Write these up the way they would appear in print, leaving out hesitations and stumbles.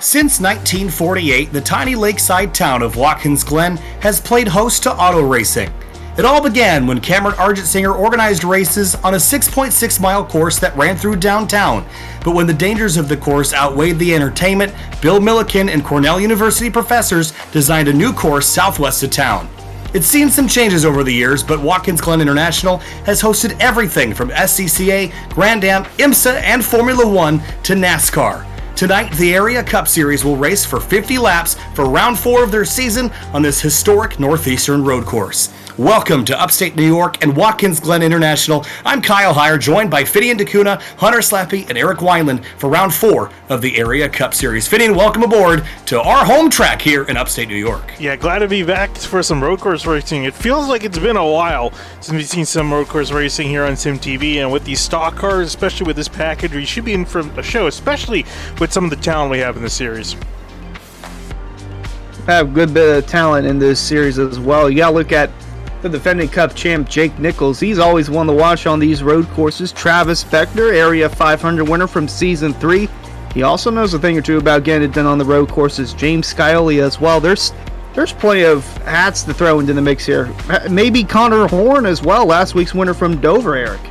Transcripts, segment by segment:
Since 1948, the tiny lakeside town of Watkins Glen has played host to auto racing. It all began when Cameron Argentsinger organized races on a 6.6-mile course that ran through downtown. But when the dangers of the course outweighed the entertainment, Bill Milliken and Cornell University professors designed a new course southwest of town. It's seen some changes over the years, but Watkins Glen International has hosted everything from SCCA, Grand Am, IMSA, and Formula One to NASCAR. Tonight, the Area Cup Series will race for 50 laps for round 4 of their season on this historic Northeastern road course. Welcome to upstate New York and Watkins Glen International. I'm Kyle Heyer, joined by Finian DeCuna, Hunter Slappy, and Eric Wineland for round 4 of the Area Cup Series. Finian, welcome aboard to our home track here in upstate New York. Yeah, glad to be back for some road course racing. It feels like it's been a while since we've seen some road course racing here on Sim TV, and with these stock cars, especially with this package, we should be in for a show, especially with some of the talent we have in the series. Have a good bit of talent in this series as well. You gotta look at the defending Cup champ Jake Nichols. He's always one to watch on these road courses. Travis Beckner, Area 500 winner from Season 3. He also knows a thing or two about getting it done on the road courses. James Scioli as well. There's plenty of hats to throw into the mix here. Maybe Connor Horn as well, last week's winner from Dover, Eric.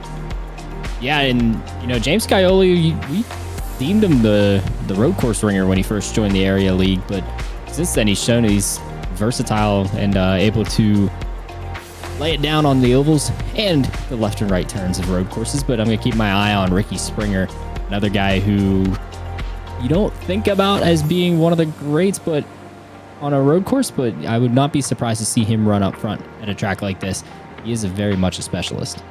Yeah, and James Scioli, we deemed him the road course ringer when he first joined the area league, but since then he's shown he's versatile and able to lay it down on the ovals and the left and right turns of road courses. But I'm going to keep my eye on Ricky Springer, another guy who you don't think about as being one of the greats but on a road course, but I would not be surprised to see him run up front at a track like this. He is very much a specialist.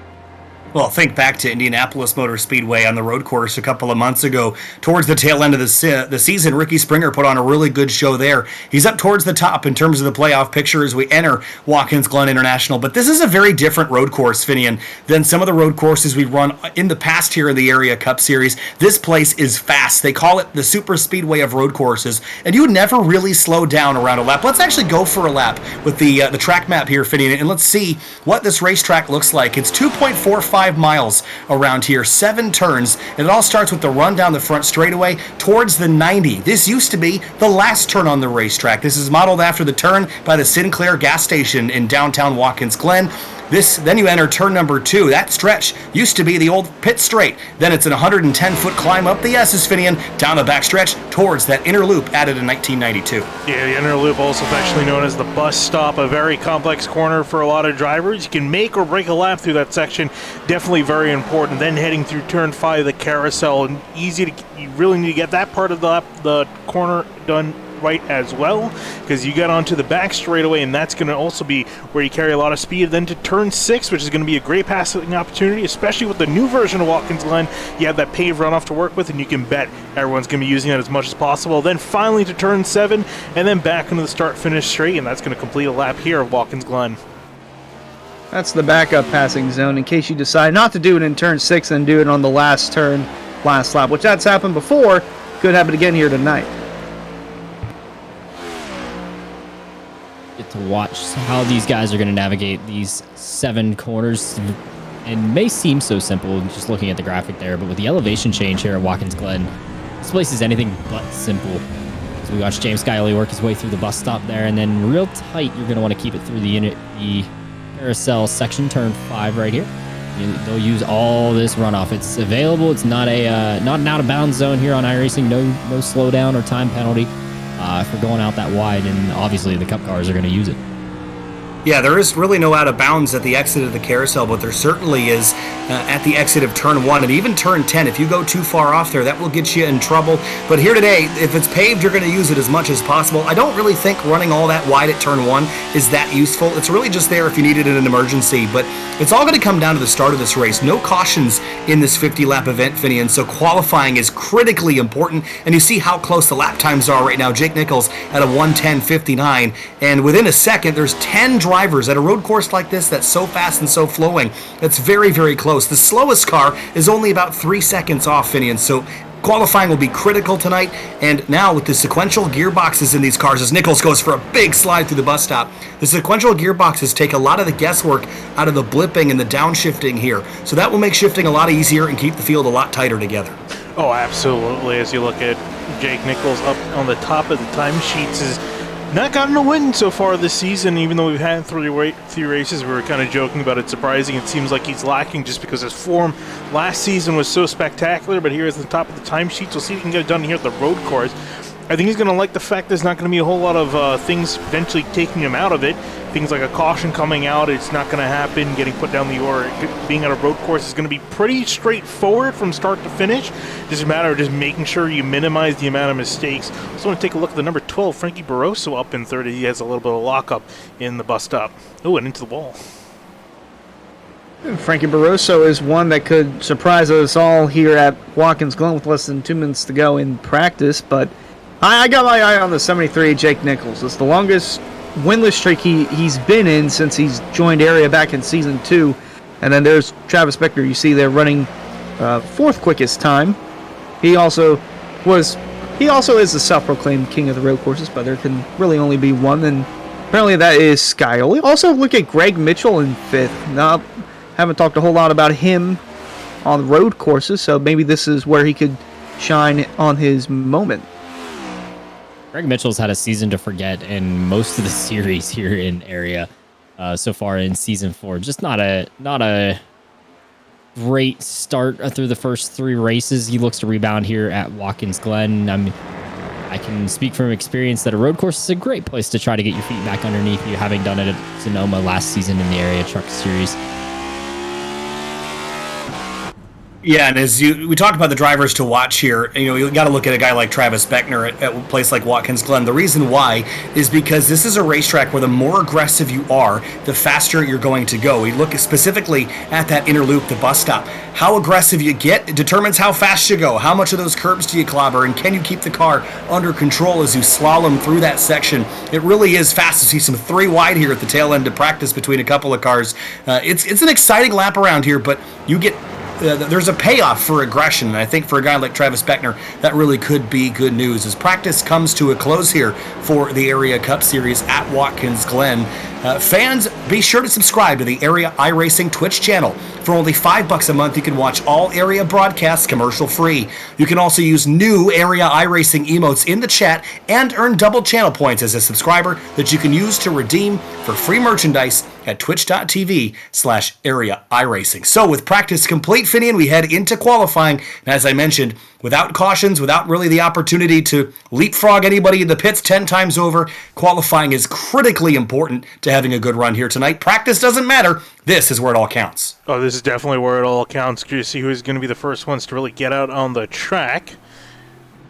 Well, think back to Indianapolis Motor Speedway on the road course a couple of months ago. Towards the tail end of the season, Ricky Springer put on a really good show there. He's up towards the top in terms of the playoff picture as we enter Watkins Glen International. But this is a very different road course, Finian, than some of the road courses we've run in the past here in the Area Cup Series. This place is fast. They call it the super speedway of road courses, and you never really slow down around a lap. Let's actually go for a lap with the track map here, Finian, and let's see what this racetrack looks like. It's 2.45 miles around here, 7 turns, and it all starts with the run down the front straightaway towards the 90. This used to be the last turn on the racetrack. This is modeled after the turn by the Sinclair gas station in downtown Watkins Glen. Then you enter turn number 2. That stretch used to be the old pit straight. Then it's an 110-foot climb up the S's, Finian, down the back stretch towards that inner loop added in 1992. Yeah, the inner loop, also affectionately known as the bus stop, a very complex corner for a lot of drivers. You can make or break a lap through that section. Definitely very important. Then heading through turn 5, the carousel, and you really need to get that part of the corner done right as well, because you get onto the back straightaway, and that's going to also be where you carry a lot of speed. Then to turn 6, which is going to be a great passing opportunity, especially with the new version of Watkins Glen. You have that paved runoff to work with, and you can bet everyone's going to be using that as much as possible. Then finally to turn 7, and then back into the start-finish straight, and that's going to complete a lap here of Watkins Glen. That's the backup passing zone in case you decide not to do it in turn 6 and do it on the last turn, last lap, which that's happened before. Could happen again here tonight. To watch how these guys are going to navigate these 7 corners, and may seem so simple just looking at the graphic there, but with the elevation change here at Watkins Glen, this place is anything but simple. So we watch James Scioli work his way through the bus stop there, and then real tight you're going to want to keep it through the carousel section, turn 5 right here. They'll use all this runoff. It's available. It's not an out of bounds zone here on iRacing. No slowdown or time penalty for going out that wide, and obviously the Cup cars are going to use it. Yeah, there is really no out of bounds at the exit of the carousel, but there certainly is at the exit of turn 1 and even turn 10. If you go too far off there, that will get you in trouble. But here today, if it's paved, you're going to use it as much as possible. I don't really think running all that wide at turn 1 is that useful. It's really just there if you need it in an emergency. But it's all going to come down to the start of this race. No cautions in this 50-lap event, Finian, so qualifying is critically important. And you see how close the lap times are right now. Jake Nichols at a 1:10.59. And within a second, there's 10 drivers at a road course like this that's so fast and so flowing. That's very, very close. The slowest car is only about 3 seconds off, Finian, so qualifying will be critical tonight. And now with the sequential gearboxes in these cars, as Nichols goes for a big slide through the bus stop, the sequential gearboxes take a lot of the guesswork out of the blipping and the downshifting here. So that will make shifting a lot easier and keep the field a lot tighter together. Oh, absolutely. As you look at Jake Nichols up on the top of the timesheets is not gotten a win so far this season, even though we've had three races. We were kind of joking about it, surprising. It seems like he's lacking just because his form last season was so spectacular, but here is the top of the timesheets. We'll see if he can get it done here at the road course. I think he's going to like the fact there's not going to be a whole lot of things potentially taking him out of it. Things like a caution coming out, it's not going to happen. Getting put down the order, being at a road course is going to be pretty straightforward from start to finish. Just a matter of just making sure you minimize the amount of mistakes. Also want to take a look at the number 12, Frankie Barroso, up in third. He has a little bit of lockup in the bus stop. Oh, and into the wall. Frankie Barroso is one that could surprise us all here at Watkins Glen with less than 2 minutes to go in practice, but I got my eye on the 73 Jake Nichols. It's the longest winless streak he's been in since he's joined Area back in Season 2. And then there's Travis Beckner, you see there running fourth quickest time. He also is the self-proclaimed king of the road courses, but there can really only be one, and apparently that is Skyoli. Also look at Greg Mitchell in fifth. Now, haven't talked a whole lot about him on road courses, so maybe this is where he could shine on his moment. Greg Mitchell's had a season to forget in most of the series here in Area so far in Season 4. Just not a great start through the first three races. He looks to rebound here at Watkins Glen. I can speak from experience that a road course is a great place to try to get your feet back underneath you, having done it at Sonoma last season in the Area Truck Series. Yeah, and we talked about the drivers to watch here, you got to look at a guy like Travis Beckner at a place like Watkins Glen. The reason why is because this is a racetrack where the more aggressive you are, the faster you're going to go. We look specifically at that inner loop, the bus stop. How aggressive you get determines how fast you go. How much of those curbs do you clobber, and can you keep the car under control as you slalom through that section? It really is fast to see some three wide here at the tail end of practice between a couple of cars. It's an exciting lap around here, but you get there's a payoff for aggression, and I think for a guy like Travis Beckner, that really could be good news. As practice comes to a close here for the Area Cup Series at Watkins Glen, fans, be sure to subscribe to the Area iRacing Twitch channel. For only $5 a month, you can watch all Area broadcasts commercial-free. You can also use new Area iRacing emotes in the chat and earn double channel points as a subscriber that you can use to redeem for free merchandise at twitch.tv/Area iRacing. So with practice complete, Finian, we head into qualifying. And as I mentioned, without cautions, without really the opportunity to leapfrog anybody in the pits 10 times over, qualifying is critically important to having a good run here tonight. Practice doesn't matter. This is where it all counts. Oh, this is definitely where it all counts. Curious to see who's going to be the first ones to really get out on the track.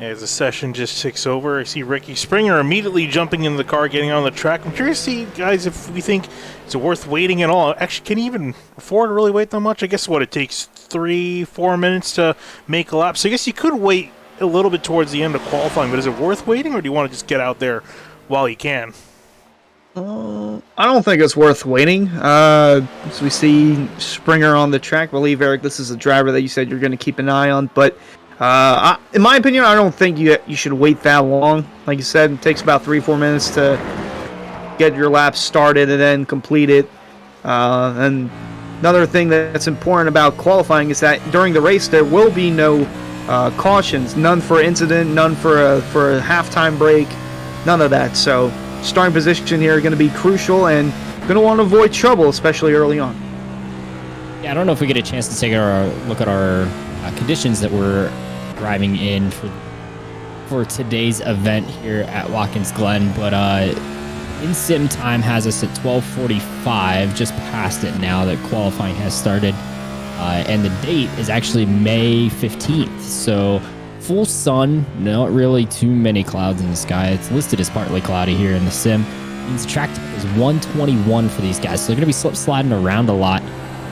As the session just ticks over, I see Ricky Springer immediately jumping into the car, getting on the track. I'm curious to see, guys, if we think it's worth waiting at all. Actually, can you even afford to really wait that much? I guess it takes 3-4 minutes to make a lap. So I guess you could wait a little bit towards the end of qualifying, but is it worth waiting, or do you want to just get out there while you can? I don't think it's worth waiting. As we see Springer on the track, I believe, Eric, this is a driver that you said you're going to keep an eye on, but in my opinion, I don't think you should wait that long. Like you said, it takes about 3-4 minutes to get your lap started and then complete it. And another thing that's important about qualifying is that during the race there will be no cautions, none for incident, none for a halftime break, none of that. So starting position here is going to be crucial, and going to want to avoid trouble, especially early on. Yeah, I don't know if we get a chance to take a look at our conditions that we're driving in for today's event here at Watkins Glen, but in-sim time has us at 12:45, just past it now that qualifying has started, and the date is actually May 15th, so full sun, not really too many clouds in the sky. It's listed as partly cloudy here in the sim. Means the track is 121 for these guys, so they're going to be slip-sliding around a lot,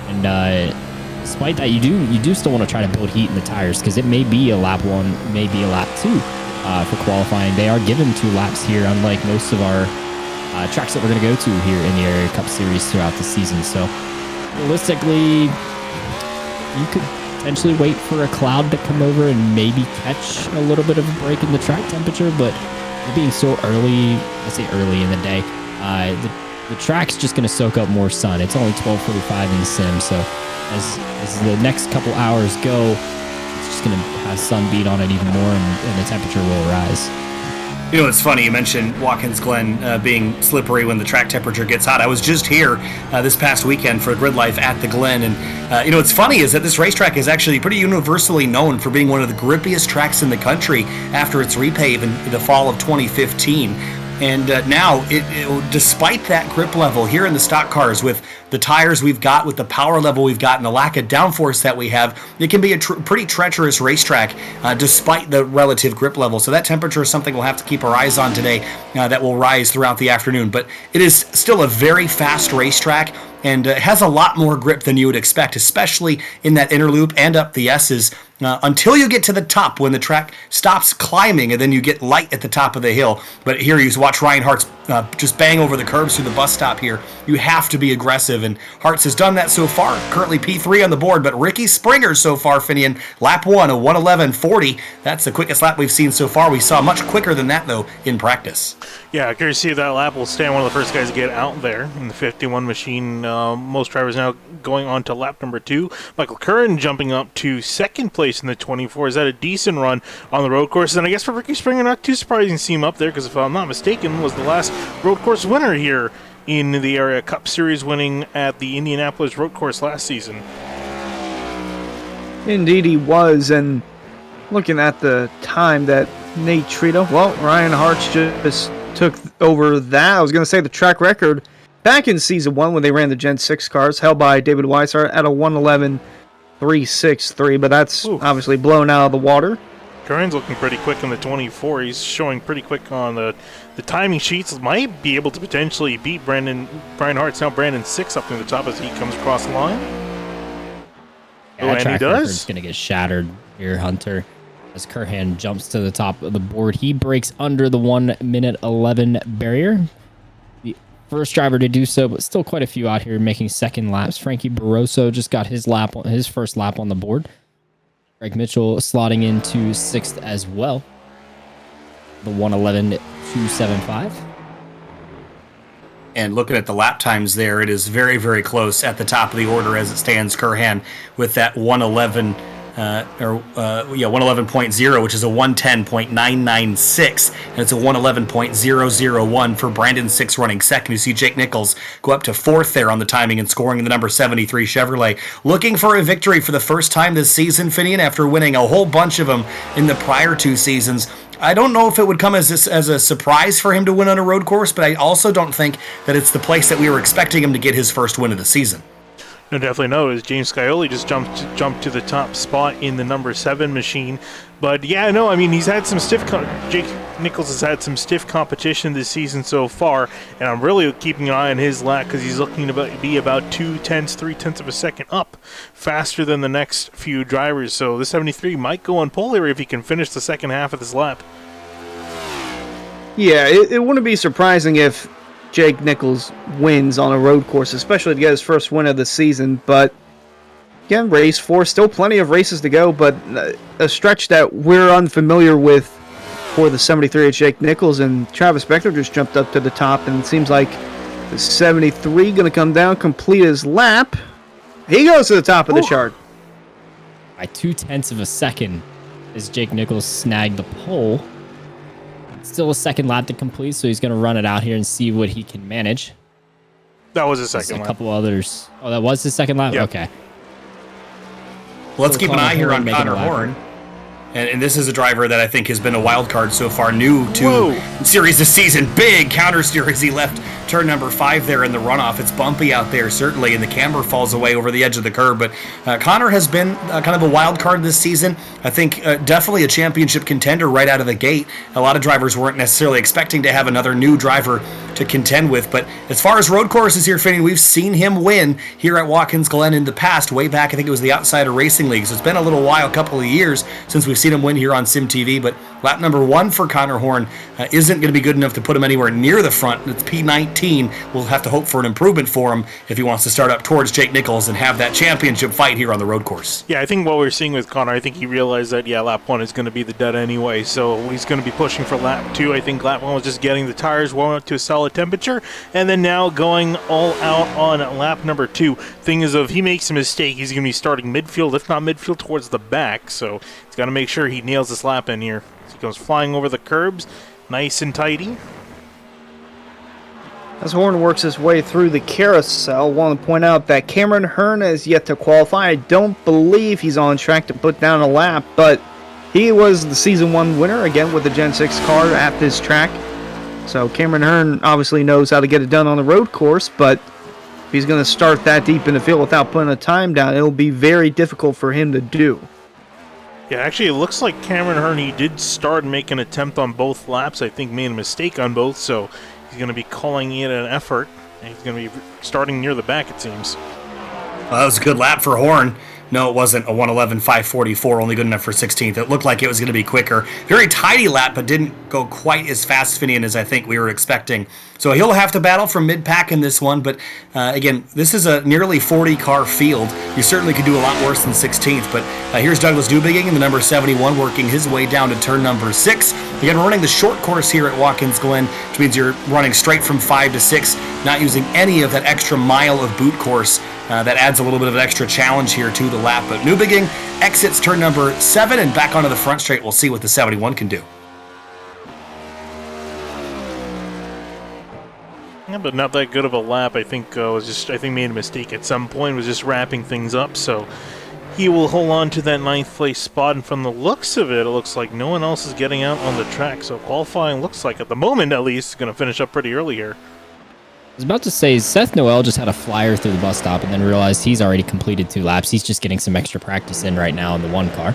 and despite that, you do still want to try to build heat in the tires, because it may be a lap 1, may be a lap 2 for qualifying. They are given 2 laps here, unlike most of our tracks that we're going to go to here in the Area Cup Series throughout the season. So realistically, you could potentially wait for a cloud to come over and maybe catch a little bit of a break in the track temperature, but it being so early, I say early in the day, the track's just going to soak up more sun. It's only 12:45 in the sim, so as the next couple hours go, it's just going to has sun beat on it even more, and the temperature will rise. You know, it's funny, you mentioned Watkins Glen being slippery when the track temperature gets hot. I was just here this past weekend for Grid Life at the Glen, and you know, what's funny is that this racetrack is actually pretty universally known for being one of the grippiest tracks in the country after its repave in the fall of 2015. And now, despite that grip level here in the stock cars, with the tires we've got, with the power level we've got, and the lack of downforce that we have, it can be a pretty treacherous racetrack despite the relative grip level. So that temperature is something we'll have to keep our eyes on today that will rise throughout the afternoon. But it is still a very fast racetrack, and has a lot more grip than you would expect, especially in that inner loop and up the S's. Until you get to the top, when the track stops climbing, and then you get light at the top of the hill. But here you watch Ryan Hartz just bang over the curbs through the bus stop here. You have to be aggressive, and Hartz has done that so far. Currently P3 on the board, but Ricky Springer so far, Finian, lap 1, a 1:11.40. That's the quickest lap we've seen so far. We saw much quicker than that, though, in practice. Yeah, curious to see if that lap will stand one of the first guys to get out there in the 51 machine. Most drivers now going on to lap number 2. Michael Curran jumping up to second place in the 24. Is that a decent run on the road course? And I guess for Ricky Springer, not too surprising to see him up there, because if I'm not mistaken, was the last road course winner here in the Area Cup Series, winning at the Indianapolis road course last season. Indeed he was, and looking at the time that Nate Trito, well, Ryan Hartz just took over that. I was going to say the track record back in Season 1 when they ran the Gen 6 cars, held by David Weishart at a 1:11.363, but that's obviously blown out of the water. Curran's looking pretty quick in the 24. He's showing pretty quick on the timing sheets. Might be able to potentially beat Brian Hart's. Now Brandon 6 up near the top as he comes across the line. Yeah, that track record's going to get shattered here, Hunter. As Curhan jumps to the top of the board, he breaks under the 1:11 barrier. The first driver to do so, but still quite a few out here making second laps. Frankie Barroso just got his first lap on the board. Greg Mitchell slotting into 6th as well. The 1:11.275. And looking at the lap times there, it is very, very close at the top of the order as it stands. Curhan with that 1:11.0, which is a 1:10.996, and it's a 1:11.001 for Brandon 6 running second. You see Jake Nichols go up to 4th there on the timing and scoring the number 73 Chevrolet. Looking for a victory for the first time this season, Finian, after winning a whole bunch of them in the prior 2 seasons. I don't know if it would come as a surprise for him to win on a road course, but I also don't think that it's the place that we were expecting him to get his first win of the season. No, definitely no. As James Scioli just jumped to the top spot in the number 7 machine. But yeah, no, I mean, he's had some Jake Nichols has had some stiff competition this season so far, and I'm really keeping an eye on his lap because he's looking to be about 0.2 of a second up faster than the next few drivers. So the 73 might go on pole here if he can finish the second half of this lap. Yeah, it wouldn't be surprising if Jake Nichols wins on a road course, especially to get his first win of the season. But again, race 4, still plenty of races to go, but a stretch that we're unfamiliar with for the 73 of Jake Nichols, and Travis Beckner just jumped up to the top, and it seems like the 73 going to come down, complete his lap. He goes to the top of the chart. By 0.2 of a second as Jake Nichols snagged the pole. Still a second lap to complete, so he's going to run it out here and see what he can manage. That was his second lap. A couple others. Oh, that was his second lap? Yep. Okay. Well, let's keep an eye here on Connor Horn. And this is a driver that I think has been a wild card so far, new to series this season. Big counter steer as he left turn number 5 there in the runoff. It's bumpy out there, certainly, and the camber falls away over the edge of the curb. But Connor has been kind of a wild card this season. I think definitely a championship contender right out of the gate. A lot of drivers weren't necessarily expecting to have another new driver to contend with. But as far as road courses here, Finney, we've seen him win here at Watkins Glen in the past, way back, I think it was the Outsider Racing League. So it's been a little while, a couple of years, since we've seen him win here on Sim TV. But Lap number 1 for Connor Horn isn't going to be good enough to put him anywhere near the front. It's P19. We'll have to hope for an improvement for him if he wants to start up towards Jake Nichols and have that championship fight here on the road course. Yeah, I think what we're seeing with Connor, I think he realized that, lap 1 is going to be the dead anyway, so he's going to be pushing for lap 2. I think lap 1 was just getting the tires warmed up to a solid temperature, and then now going all out on lap number 2. Thing is, if he makes a mistake, he's going to be starting midfield, if not midfield, towards the back, so he's got to make sure he nails this lap in here. So he goes flying over the curbs, nice and tidy. As Horn works his way through the carousel, I want to point out that Cameron Hearn has yet to qualify. I don't believe he's on track to put down a lap, but he was the Season 1 winner, again, with the Gen 6 car at this track. So Cameron Hearn obviously knows how to get it done on the road course, but if he's going to start that deep in the field without putting a time down, it'll be very difficult for him to do. Yeah, actually, it looks like Cameron Hearn, he did start and make an attempt on both laps. I think made a mistake on both, so he's going to be calling it an effort. And he's going to be starting near the back, it seems. Well, that was a good lap for Horn. No, it wasn't a 1:11.544, only good enough for 16th. It looked like it was going to be quicker. Very tidy lap, but didn't go quite as fast, Finian, as I think we were expecting. So he'll have to battle from mid-pack in this one, but again, this is a nearly 40-car field. You certainly could do a lot worse than 16th, but here's Douglas Dubiging in the number 71, working his way down to turn number 6. Again, we're running the short course here at Watkins Glen, which means you're running straight from 5 to 6, not using any of that extra mile of boot course. That adds a little bit of an extra challenge here to the lap. But Newbigging exits turn number 7 and back onto the front straight. We'll see what the 71 can do. Yeah, but not that good of a lap. I think made a mistake at some point. Was just wrapping things up. So he will hold on to that 9th place spot. And from the looks of it, it looks like no one else is getting out on the track. So qualifying looks like, at the moment at least, going to finish up pretty early here. I was about to say, Seth Noel just had a flyer through the bus stop and then realized he's already completed 2 laps. He's just getting some extra practice in right now in the 1 car.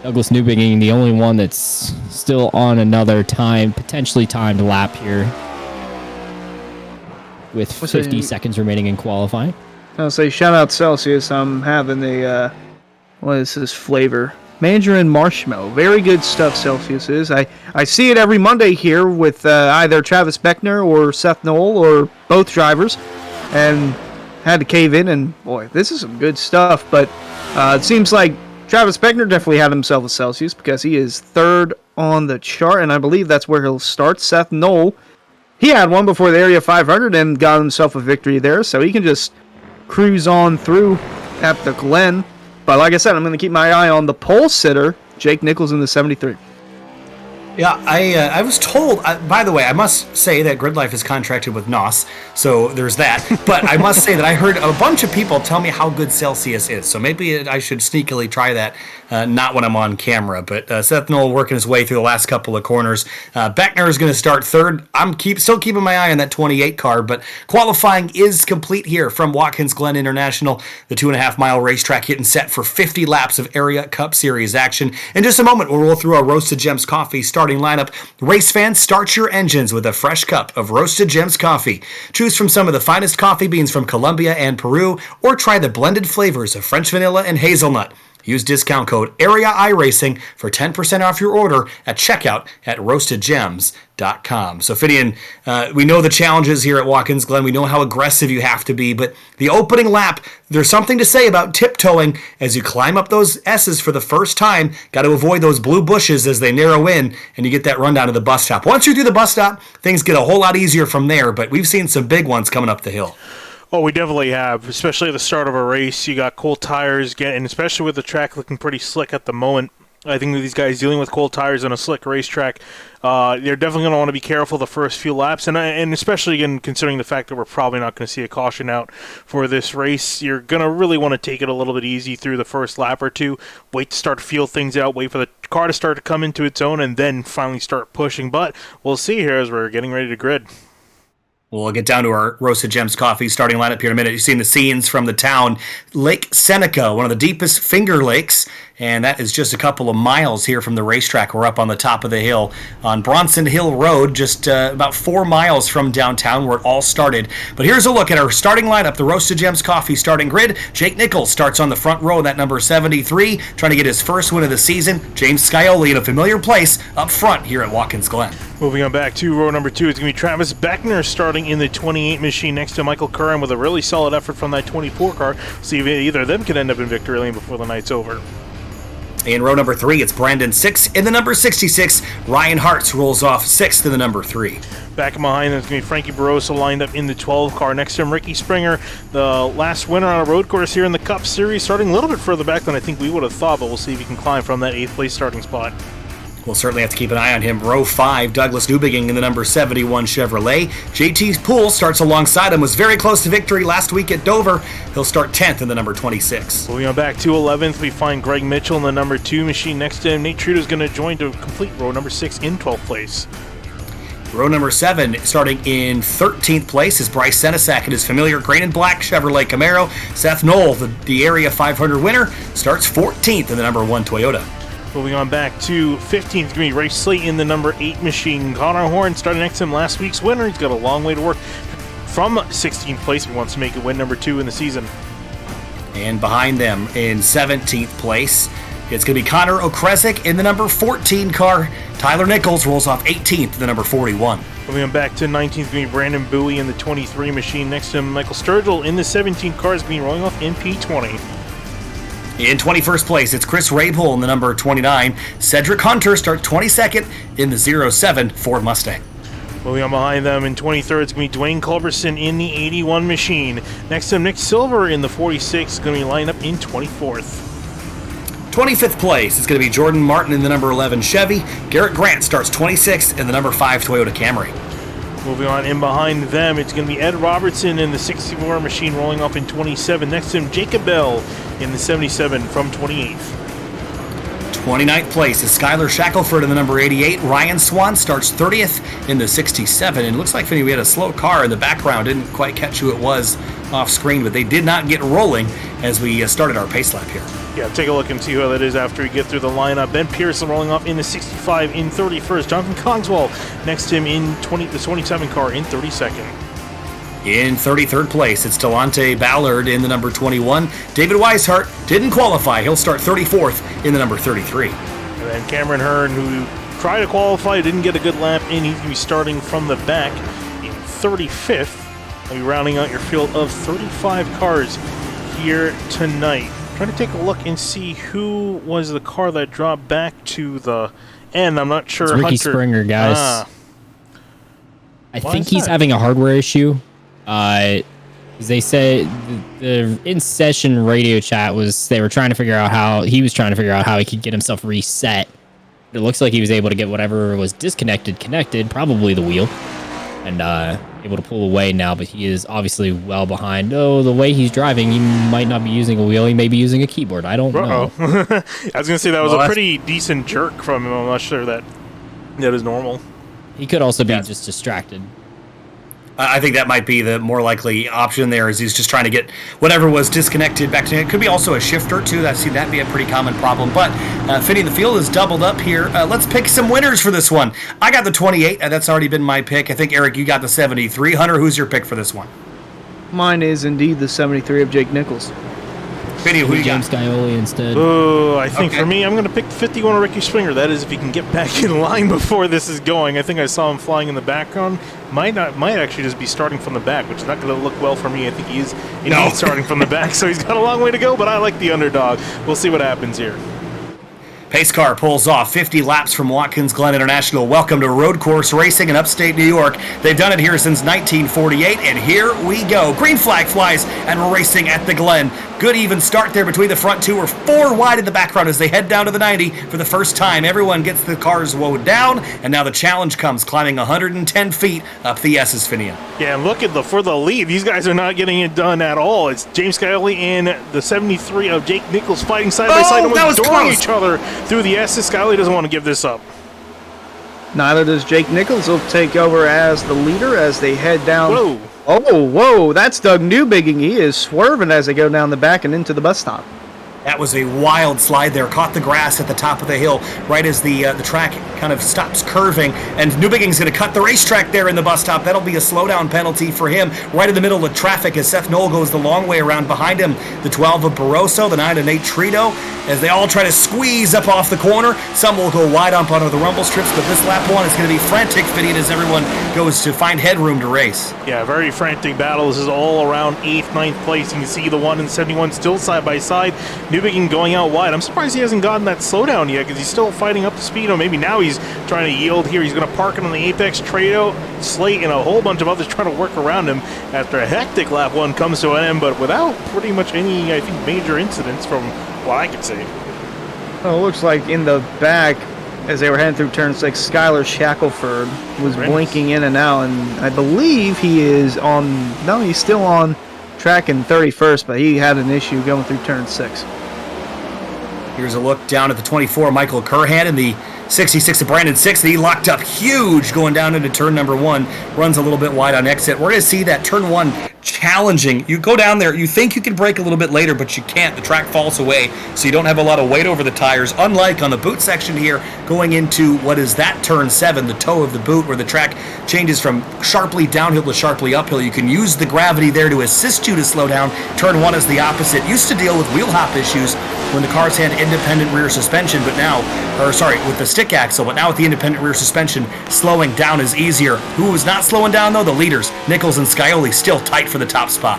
Douglas Newbigging, the only one that's still on another potentially timed lap here with 50 seconds remaining in qualifying. I'll say shout out Celsius. I'm having a, what is this flavor? Mandarin marshmallow. Very good stuff, Celsius is. I see it every Monday here with either Travis Beckner or Seth Knoll or both drivers, and had to cave in, and boy, this is some good stuff. But it seems like Travis Beckner definitely had himself a Celsius because he is 3rd on the chart, and I believe that's where he'll start. Seth Knoll, he had one before the Area 500 and got himself a victory there, so he can just cruise on through at the Glen. But like I said, I'm going to keep my eye on the pole sitter, Jake Nichols in the 73. Yeah, I was told, by the way, I must say that Grid Life is contracted with NOS, so there's that. But I must say that I heard a bunch of people tell me how good Celsius is, so maybe I should sneakily try that, not when I'm on camera. But Seth Knoll working his way through the last couple of corners. Beckner is going to start 3rd. I'm still keeping my eye on that 28 car, but qualifying is complete here from Watkins Glen International, the 2.5-mile racetrack getting set for 50 laps of Area Cup Series action. In just a moment, we'll roll through our Roasted Gems coffee starting lineup. Race fans, start your engines with a fresh cup of Roasted Gems coffee. Choose from some of the finest coffee beans from Colombia and Peru, or try the blended flavors of French vanilla and hazelnut. Use discount code AREAIRACING for 10% off your order at checkout at roastedgems.com. So, Finian, we know the challenges here at Watkins Glen. We know how aggressive you have to be, but the opening lap, there's something to say about tiptoeing as you climb up those S's for the first time. Got to avoid those blue bushes as they narrow in, and you get that run down to the bus stop. Once you're through the bus stop, things get a whole lot easier from there, but we've seen some big ones coming up the hill. Oh, we definitely have, especially at the start of a race. You got cold tires, and especially with the track looking pretty slick at the moment. I think with these guys dealing with cold tires on a slick racetrack, they're definitely going to want to be careful the first few laps, and especially, again, considering the fact that we're probably not going to see a caution out for this race, you're going to really want to take it a little bit easy through the first lap or two, wait to start to feel things out, wait for the car to start to come into its own, and then finally start pushing. But we'll see here as we're getting ready to grid. We'll get down to our Roasted Gems coffee starting lineup here in a minute. You've seen the scenes from the town. Lake Seneca, one of the deepest finger lakes and that is just a couple of miles here from the racetrack. We're up on the top of the hill on Bronson Hill Road, just about 4 miles from downtown where it all started. But here's a look at our starting lineup, the Roasted Gems Coffee starting grid. Jake Nichols starts on the front row, that number 73, trying to get his first win of the season. James Scioli in a familiar place up front here at Watkins Glen. Moving on back to row number 2, it's going to be Travis Beckner starting in the 28 machine next to Michael Curran with a really solid effort from that 24 car. See if either of them can end up in victory lane before the night's over. In row number 3, it's Brandon 6 in the number 66. Ryan Hartz rolls off 6th in the number 3. Back behind them is going to be Frankie Barroso lined up in the 12 car. Next to him, Ricky Springer, the last winner on a road course here in the Cup Series, starting a little bit further back than I think we would have thought, but we'll see if he can climb from that 8th place starting spot. We'll certainly have to keep an eye on him. Row 5, Douglas Newbigging in the number 71 Chevrolet. JT Poole starts alongside him, was very close to victory last week at Dover. He'll start 10th in the number 26. Moving on back to 11th, we find Greg Mitchell in the number 2 machine. Next to him, Nate Trudeau is going to join to complete row number 6 in 12th place. Row number 7, starting in 13th place, is Bryce Senesac in his familiar green and black Chevrolet Camaro. Seth Knoll, the Area 500 winner, starts 14th in the number 1 Toyota. Moving on back to 15th, it's going to be Ray Slate in the number 8 machine. Connor Horn starting next to him last week's winner. He's got a long way to work from 16th place. He wants to make it win number 2 in the season. And behind them in 17th place, it's going to be Connor Okresic in the number 14 car. Tyler Nichols rolls off 18th in the number 41. Moving on back to 19th, it's going to be Brandon Bowie in the 23 machine. Next to him, Michael Sturgill in the 17 car is going to be rolling off in P20. In 21st place, it's Chris Rabel in the number 29. Cedric Hunter starts 22nd in the 07 Ford Mustang. Moving on behind them in 23rd, it's going to be Dwayne Culberson in the 81 machine. Next to him, Nick Silver in the 46 is going to be lined up in 24th. 25th place, it's going to be Jordan Martin in the number 11 Chevy. Garrett Grant starts 26th in the number 5 Toyota Camry. Moving on in behind them, it's going to be Ed Robertson in the 64 machine rolling off in 27. Next to him, Jacob Bell in the 77 from 28th. 29th place is Skylar Shackelford in the number 88. Ryan Swan starts 30th in the 67. And it looks like, Finney, we had a slow car in the background. Didn't quite catch who it was off screen, but they did not get rolling as we started our pace lap here. Yeah, take a look and see who that is after we get through the lineup. Ben Pearson rolling off in the 65 in 31st. Jonathan Cogswell next to him in the 27 car in 32nd. In 33rd place, it's Delonte Ballard in the number 21. David Weishart didn't qualify. He'll start 34th in the number 33. And then Cameron Hearn, who tried to qualify, didn't get a good lap in. He's going to be starting from the back in 35th. I'll be rounding out your field of 35 cars here tonight. Trying to take a look and see who was the car that dropped back to the end. I'm not sure. It's Ricky Hunter. Springer, guys. I think he's that? having a hardware issue. They say the in-session radio chat was they were trying to figure out how he could get himself reset. It looks like he was able to get whatever was disconnected connected, probably the wheel, and able to pull away now. But he is obviously well behind. Oh, the way he's driving, he might not be using a wheel. He may be using a keyboard. I don't know. I was gonna say that was a pretty decent jerk from him. I'm not sure that is normal. He could also be just distracted. I think that might be the more likely option there, is he's just trying to get whatever was disconnected back to him. It could be also a shifter, too. I've seen that be a pretty common problem. But Finney, the field is doubled up here. Let's pick some winners for this one. I got the 28. That's already been my pick. I think, Eric, you got the 73. Hunter, who's your pick for this one? Mine is indeed the 73 of Jake Nichols. Finney, who you James got? Scioli instead. Oh, I think for me, I'm going to pick the 51 of Ricky Springer. That is if he can get back in line before this is going. I think I saw him flying in the background. Might actually just be starting from the back, which is not going to look well for me. I think he is indeed starting from the back, so he's got a long way to go, but I like the underdog. We'll see what happens here. Pace car pulls off 50 laps from Watkins Glen International. Welcome to road course racing in upstate New York. They've done it here since 1948, and here we go. Green flag flies, and we're racing at the Glen. Good even start there between the front two. We're 4 wide in the background as they head down to the 90 for the first time. Everyone gets the cars wound down, and now the challenge comes, climbing 110 feet up the S's, Finian. Yeah, and look at for the lead. These guys are not getting it done at all. It's James Scioli and the 73 of Jake Nichols fighting side by side, and that was adoring close. each other through the S's. Scioli doesn't want to give this up. Neither does Jake Nichols. He'll take over as the leader as they head down. Whoa. Oh, whoa, that's Doug Newbigging. He is swerving as they go down the back and into the bus stop. That was a wild slide there. Caught the grass at the top of the hill right as the track kind of stops curving. And Newbegin's going to cut the racetrack there in the bus stop. That'll be a slowdown penalty for him right in the middle of traffic as Seth Knoll goes the long way around behind him. The 12 of Barroso, the 9 of Nate Trito, as they all try to squeeze up off the corner. Some will go wide up onto the rumble strips, but this lap one is going to be frantic fitting as everyone goes to find headroom to race. Yeah, very frantic battle. This is all around 8th, 9th place. You can see the 1 and 71 still side by side. Newbegin going out wide. I'm surprised he hasn't gotten that slowdown yet because he's still fighting up the speed. Or maybe now he's trying to yield here. He's going to park it on the apex. Trado, Slate, and a whole bunch of others trying to work around him after a hectic lap one comes to an end, but without pretty much any, I think, major incidents from what I could see. Well, it looks like in the back, as they were heading through turn 6, Skylar Shackelford was blinking in and out, and I believe he is on, no, he's still on track in 31st, but he had an issue going through turn 6. Here's a look down at the 24, Michael Curhan, and the 66 of Brandon Six. He locked up huge going down into turn number 1. Runs a little bit wide on exit. We're going to see that turn 1 challenging. You go down there, you think you can brake a little bit later, but you can't. The track falls away, so you don't have a lot of weight over the tires. Unlike on the boot section here, going into what is that turn 7, the toe of the boot, where the track changes from sharply downhill to sharply uphill. You can use the gravity there to assist you to slow down. Turn 1 is the opposite. Used to deal with wheel hop issues when the cars had independent rear suspension, but now, with the stick axle, but now with the independent rear suspension, slowing down is easier. Who was not slowing down, though? The leaders, Nichols and Scioli, still tight for the top spot.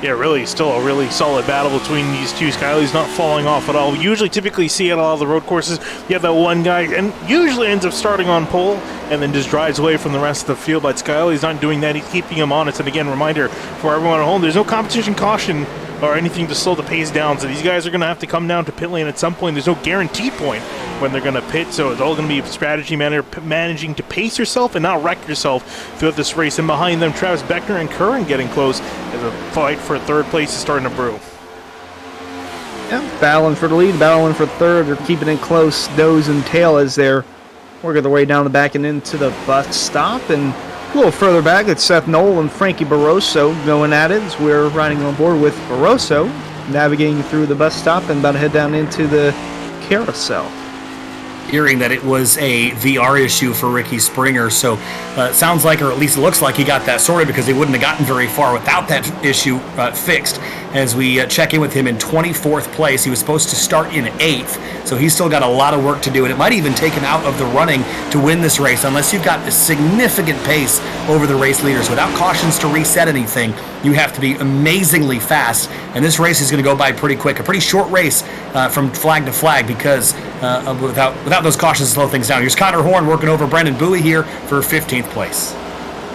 Yeah, really, still a really solid battle between these two. Skyly's not falling off at all. We usually typically see at a lot of the road courses, you have that one guy, and usually ends up starting on pole, and then just drives away from the rest of the field. But Skyly's not doing that. He's keeping him honest. And again, reminder for everyone at home, there's no competition caution or anything to slow the pace down. So these guys are going to have to come down to pit lane at some point. There's no guarantee point when they're going to pit, so it's all going to be a strategy matter, managing to pace yourself and not wreck yourself throughout this race. And behind them, Travis Beckner and Curran getting close as a fight for third place is starting to brew. Yeah, battling for the lead, battling for third. They're keeping it close, nose and tail, as they're working their way down the back and into the bus stop. And a little further back, it's Seth Knoll and Frankie Barroso going at it as we're riding on board with Barroso, navigating through the bus stop and about to head down into the carousel. Hearing that it was a VR issue for Ricky Springer, so it sounds like, or at least looks like, he got that sorted because he wouldn't have gotten very far without that issue fixed. As we check in with him in 24th place, he was supposed to start in 8th, so he's still got a lot of work to do, and it might even take him out of the running to win this race unless you've got a significant pace over the race leaders. Without cautions to reset anything, you have to be amazingly fast, and this race is going to go by pretty quick. A pretty short race from flag to flag because without those cautions to slow things down. Here's Connor Horn working over Brendan Bowie here for 15th place.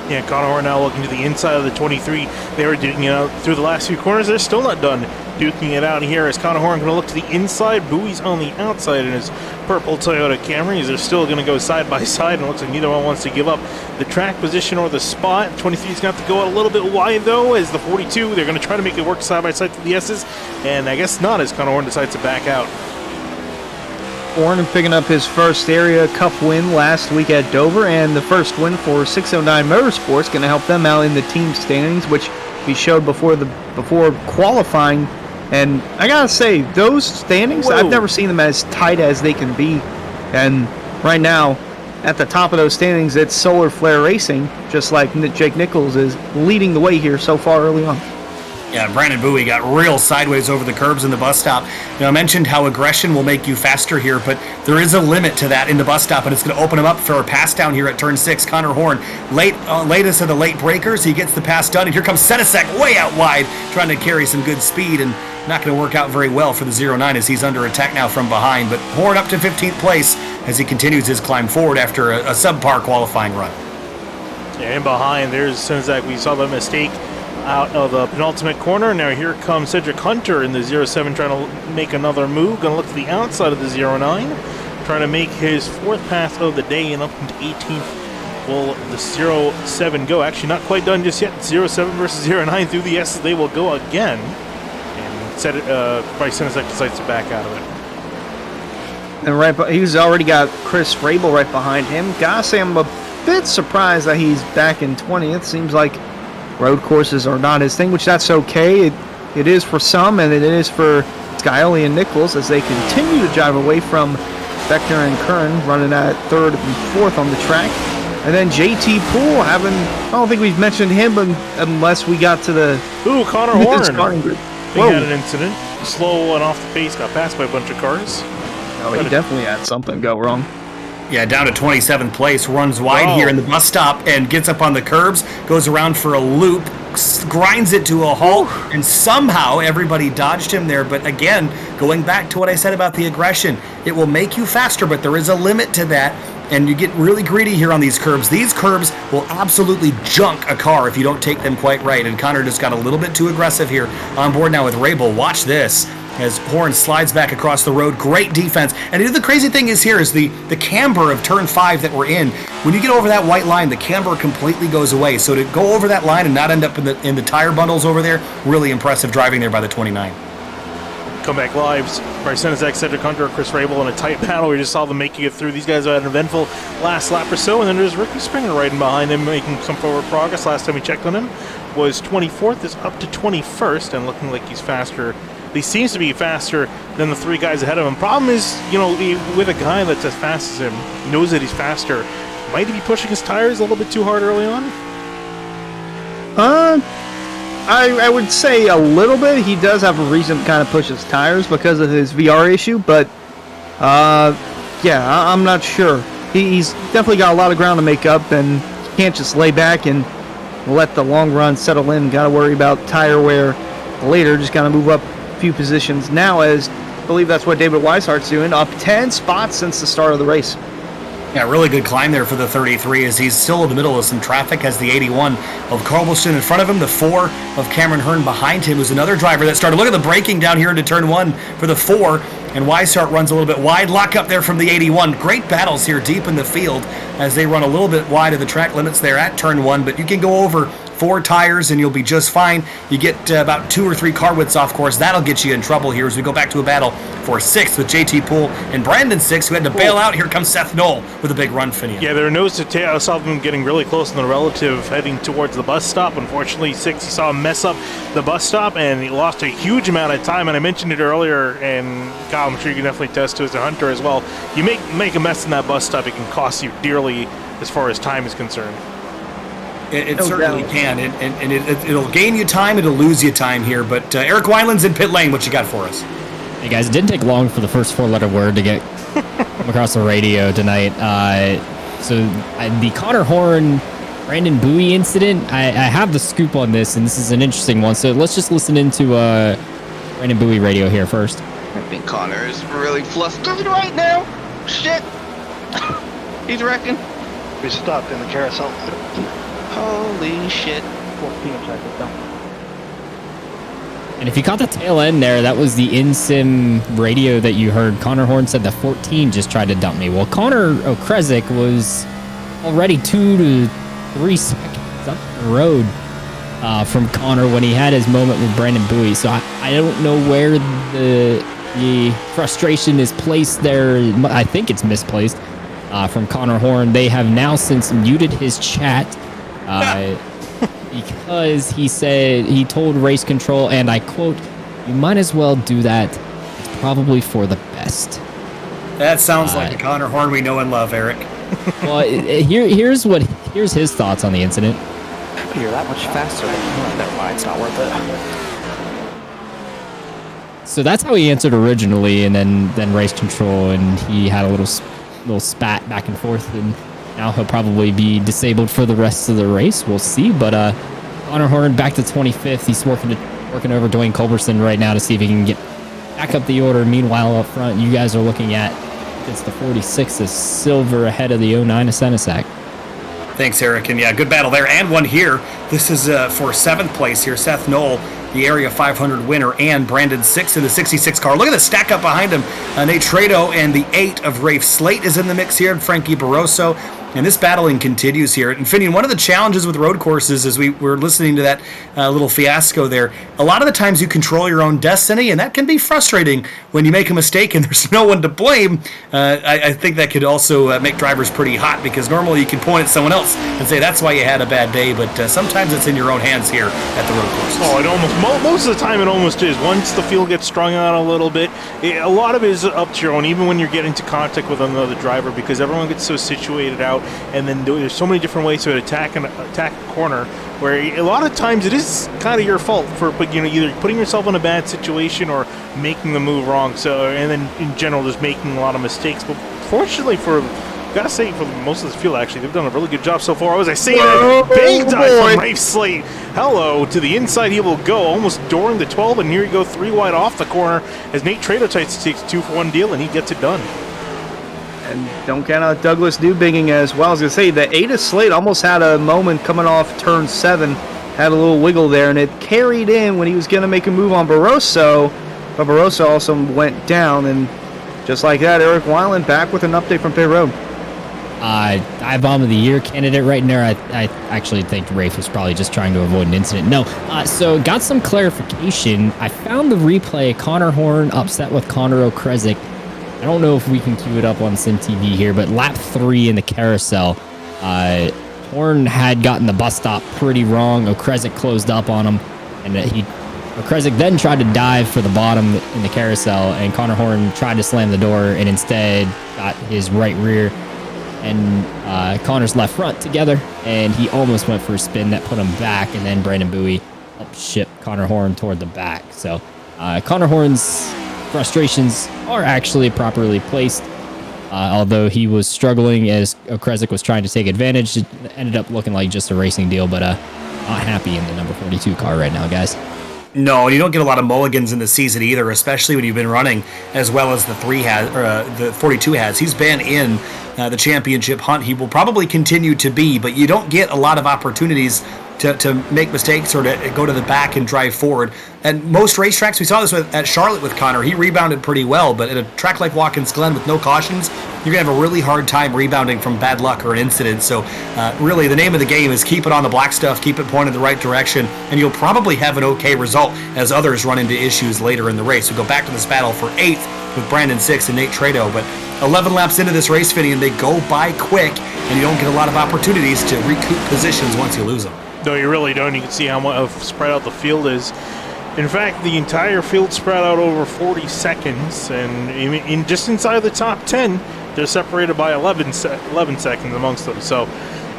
Yeah, Connor Horn now looking to the inside of the 23. They were duking it out through the last few corners. They're still not done duking it out here as Connor Horn going to look to the inside. Bowie's on the outside in his purple Toyota Camry. They're still going to go side by side, and it looks like neither one wants to give up the track position or the spot. 23 is going to have to go out a little bit wide, though, as the 42, they're going to try to make it work side by side to the S's, and I guess not as Connor Horn decides to back out. Horn picking up his first Area Cup win last week at Dover, and the first win for 609 Motorsports, going to help them out in the team standings, which he showed before qualifying. And I gotta say, those standings, Whoa. I've never seen them as tight as they can be. And right now, at the top of those standings, it's Solar Flare Racing, just like Jake Nichols is leading the way here so far early on. Yeah, Brandon Bowie got real sideways over the curbs in the bus stop. Now, I mentioned how aggression will make you faster here, but there is a limit to that in the bus stop, and it's going to open him up for a pass down here at turn 6. Connor Horn, latest of the late breakers, he gets the pass done, and here comes Sedasek way out wide, trying to carry some good speed, and not going to work out very well for the 09 as he's under attack now from behind. But Horn up to 15th place as he continues his climb forward after a subpar qualifying run. Yeah, and behind, there's Senzak. We saw the mistake out of the penultimate corner. Now here comes Cedric Hunter in the 07 trying to make another move. Going to look to the outside of the 09. Trying to make his 4th pass of the day and up into 18th. Will the 07 go? Actually, not quite done just yet. 07 versus 09 through the S's. They will go again. And Bryce Senzak decides to back out of it. And he's already got Chris Rabel right behind him. Gotta say, I'm a bit surprised that he's back in 20th. Seems like road courses are not his thing, which that's okay. It is for some, and it is for Scioli and Nichols as they continue to drive away from Beckner and Kern, running at 3rd and 4th on the track. And then JT Poole having, I don't think we've mentioned him but unless we got to the Connor Horn. starting group. He had an incident. Slow and off the pace, got passed by a bunch of cars. No, he definitely had something go wrong. Yeah, down to 27th place, runs wide here in the bus stop and gets up on the curbs, goes around for a loop, grinds it to a halt, and somehow everybody dodged him there. But again, going back to what I said about the aggression, it will make you faster, but there is a limit to that, and you get really greedy here on these curbs. These curbs will absolutely junk a car if you don't take them quite right, and Connor just got a little bit too aggressive here on board now with Rabel. Watch this as Horn slides back across the road. Great defense. And the crazy thing is here is the camber of turn 5 that we're in. When you get over that white line, the camber completely goes away. So to go over that line and not end up in the tire bundles over there, really impressive driving there by the 29. Comeback lives. Bryce Senizek, Cedric Hunter, Chris Rabel in a tight battle. We just saw them making it through. These guys had an eventful last lap or so, and then there's Ricky Springer riding behind him, making some forward progress. Last time we checked on him was 24th, is up to 21st, and looking like he's faster. He seems to be faster than the 3 guys ahead of him. Problem is, with a guy that's as fast as him, knows that he's faster, might he be pushing his tires a little bit too hard early on? I would say a little bit. He does have a reason to kind of push his tires because of his VR issue, but yeah, I'm not sure. He's definitely got a lot of ground to make up, and can't just lay back and let the long run settle in. Got to worry about tire wear later. Just got to move up a few positions now, as I believe that's what David Weishart's doing, up 10 spots since the start of the race. Yeah, really good climb there for the 33 as he's still in the middle of some traffic. Has the 81 of Carlston in front of him, the 4 of Cameron Hearn behind him, who's another driver that started. Look at the braking down here into turn 1 for the 4, and Weishart runs a little bit wide. Lock up there from the 81. Great battles here deep in the field as they run a little bit wide of the track limits there at turn 1, but you can go over 4 tires and you'll be just fine. You get about 2 or 3 car widths off course. That'll get you in trouble here as we go back to a battle for 6th with JT Poole and Brandon 6, who had to bail out. Here comes Seth Knoll with a big run finish. Yeah, there are nose to tail. I saw them getting really close in the relative heading towards the bus stop. Unfortunately, 6, he saw him mess up the bus stop and he lost a huge amount of time. And I mentioned it earlier, and Kyle, I'm sure you can definitely attest to as a hunter as well. You make a mess in that bus stop, it can cost you dearly as far as time is concerned. It certainly can, and it'll gain you time, it'll lose you time here. But Eric Wineland's in pit lane. What you got for us? Hey guys, it didn't take long for the first 4-letter word to get come across the radio tonight. The Connor Horn, Brandon Bowie incident, I have the scoop on this, and this is an interesting one. So let's just listen into Brandon Bowie radio here first. I think Connor is really flustered right now. Shit. He's wrecking. We stopped in the carousel. Holy shit. 4 p.m. cycle down. And if you caught the tail end there, that was the in-sim radio that you heard. Connor Horn said the 14 just tried to dump me. Well, Connor Okrezik was already 2 to 3 seconds up the road from Connor when he had his moment with Brandon Bowie. So I don't know where the frustration is placed there. I think it's misplaced from Connor Horn. They have now since muted his chat because he told race control, and I quote, "You might as well do that. It's probably for the best." That sounds like the Connor Horn we know and love, Eric. Well, here's his thoughts on the incident. You're that much faster than never mind, it's not worth it. So that's how he answered originally, and then race control, and he had a little spat back and forth, and now he'll probably be disabled for the rest of the race. We'll see. But Connor Horn back to 25th. He's working over Dwayne Culberson right now to see if he can get back up the order. Meanwhile, up front, you guys are looking at it's the 46, the silver ahead of the 09 of Senesac. Thanks, Eric. And yeah, good battle there. And one here. This is for 7th place here. Seth Knoll, the Area 500 winner, and Brandon 6 in the 66 car. Look at the stack up behind him. Nate Trado and the 8 of Rafe Slate is in the mix here. Frankie Barroso And this battling continues here. And Finian, one of the challenges with road courses is we were listening to that little fiasco there. A lot of the times you control your own destiny, and that can be frustrating when you make a mistake and there's no one to blame. I think that could also make drivers pretty hot, because normally you can point at someone else and say that's why you had a bad day, but sometimes it's in your own hands here at the road courses. Oh, it almost, most of the time it almost is. Once the field gets strung out a little bit, a lot of it is up to your own, even when you're getting into contact with another driver, because everyone gets so situated out, and then there's so many different ways to attack a corner, where a lot of times it is kind of your fault for either putting yourself in a bad situation or making the move wrong. So, and then in general just making a lot of mistakes. But fortunately gotta say, for most of this field, actually, they've done a really good job so far. As I say, big dive from Rafe Slate. Hello, to the inside he will go, almost dooring the 12, and here you go 3 wide off the corner as Nate Trado takes a 2-for-1 deal, and he gets it done. And don't count out Douglas Dubinging as well. I was going to say, the Ada Slate almost had a moment coming off turn 7, had a little wiggle there, and it carried in when he was going to make a move on Barroso, but Barroso also went down, and just like that, Eric Weiland back with an update from pit road. Dive Bomb of the Year candidate right there. I actually think Rafe was probably just trying to avoid an incident. No, so got some clarification. I found the replay. Connor Horn upset with Connor O'Kresick. I don't know if we can cue it up on SimTV here, but lap 3 in the carousel, Horn had gotten the bus stop pretty wrong. O'Kresick closed up on him, and O'Kresick then tried to dive for the bottom in the carousel, and Connor Horn tried to slam the door and instead got his right rear and Connor's left front together, and he almost went for a spin that put him back, and then Brandon Bowie helped ship Connor Horn toward the back. So Connor Horn's frustrations are actually properly placed, although he was struggling as O'Kresick was trying to take advantage. It ended up looking like just a racing deal, but not happy in the number 42 car right now, guys. No, you don't get a lot of mulligans in the season either, especially when you've been running as well as the 42 has. He's been in the championship hunt. He will probably continue to be, but you don't get a lot of opportunities to make mistakes or to go to the back and drive forward. And most racetracks, we saw this at Charlotte with Connor, he rebounded pretty well, but at a track like Watkins Glen with no cautions, you're going to have a really hard time rebounding from bad luck or an incident. So really the name of the game is keep it on the black stuff, keep it pointed the right direction, and you'll probably have an okay result as others run into issues later in the race. We go back to this battle for 8th with Brandon Six and Nate Trado, but 11 laps into this race, Vinny, and they go by quick, and you don't get a lot of opportunities to recoup positions once you lose them. No, you really don't. You can see how spread out the field is. In fact, the entire field spread out over 40 seconds, and just inside the top 10, they're separated by 11 seconds amongst them. So,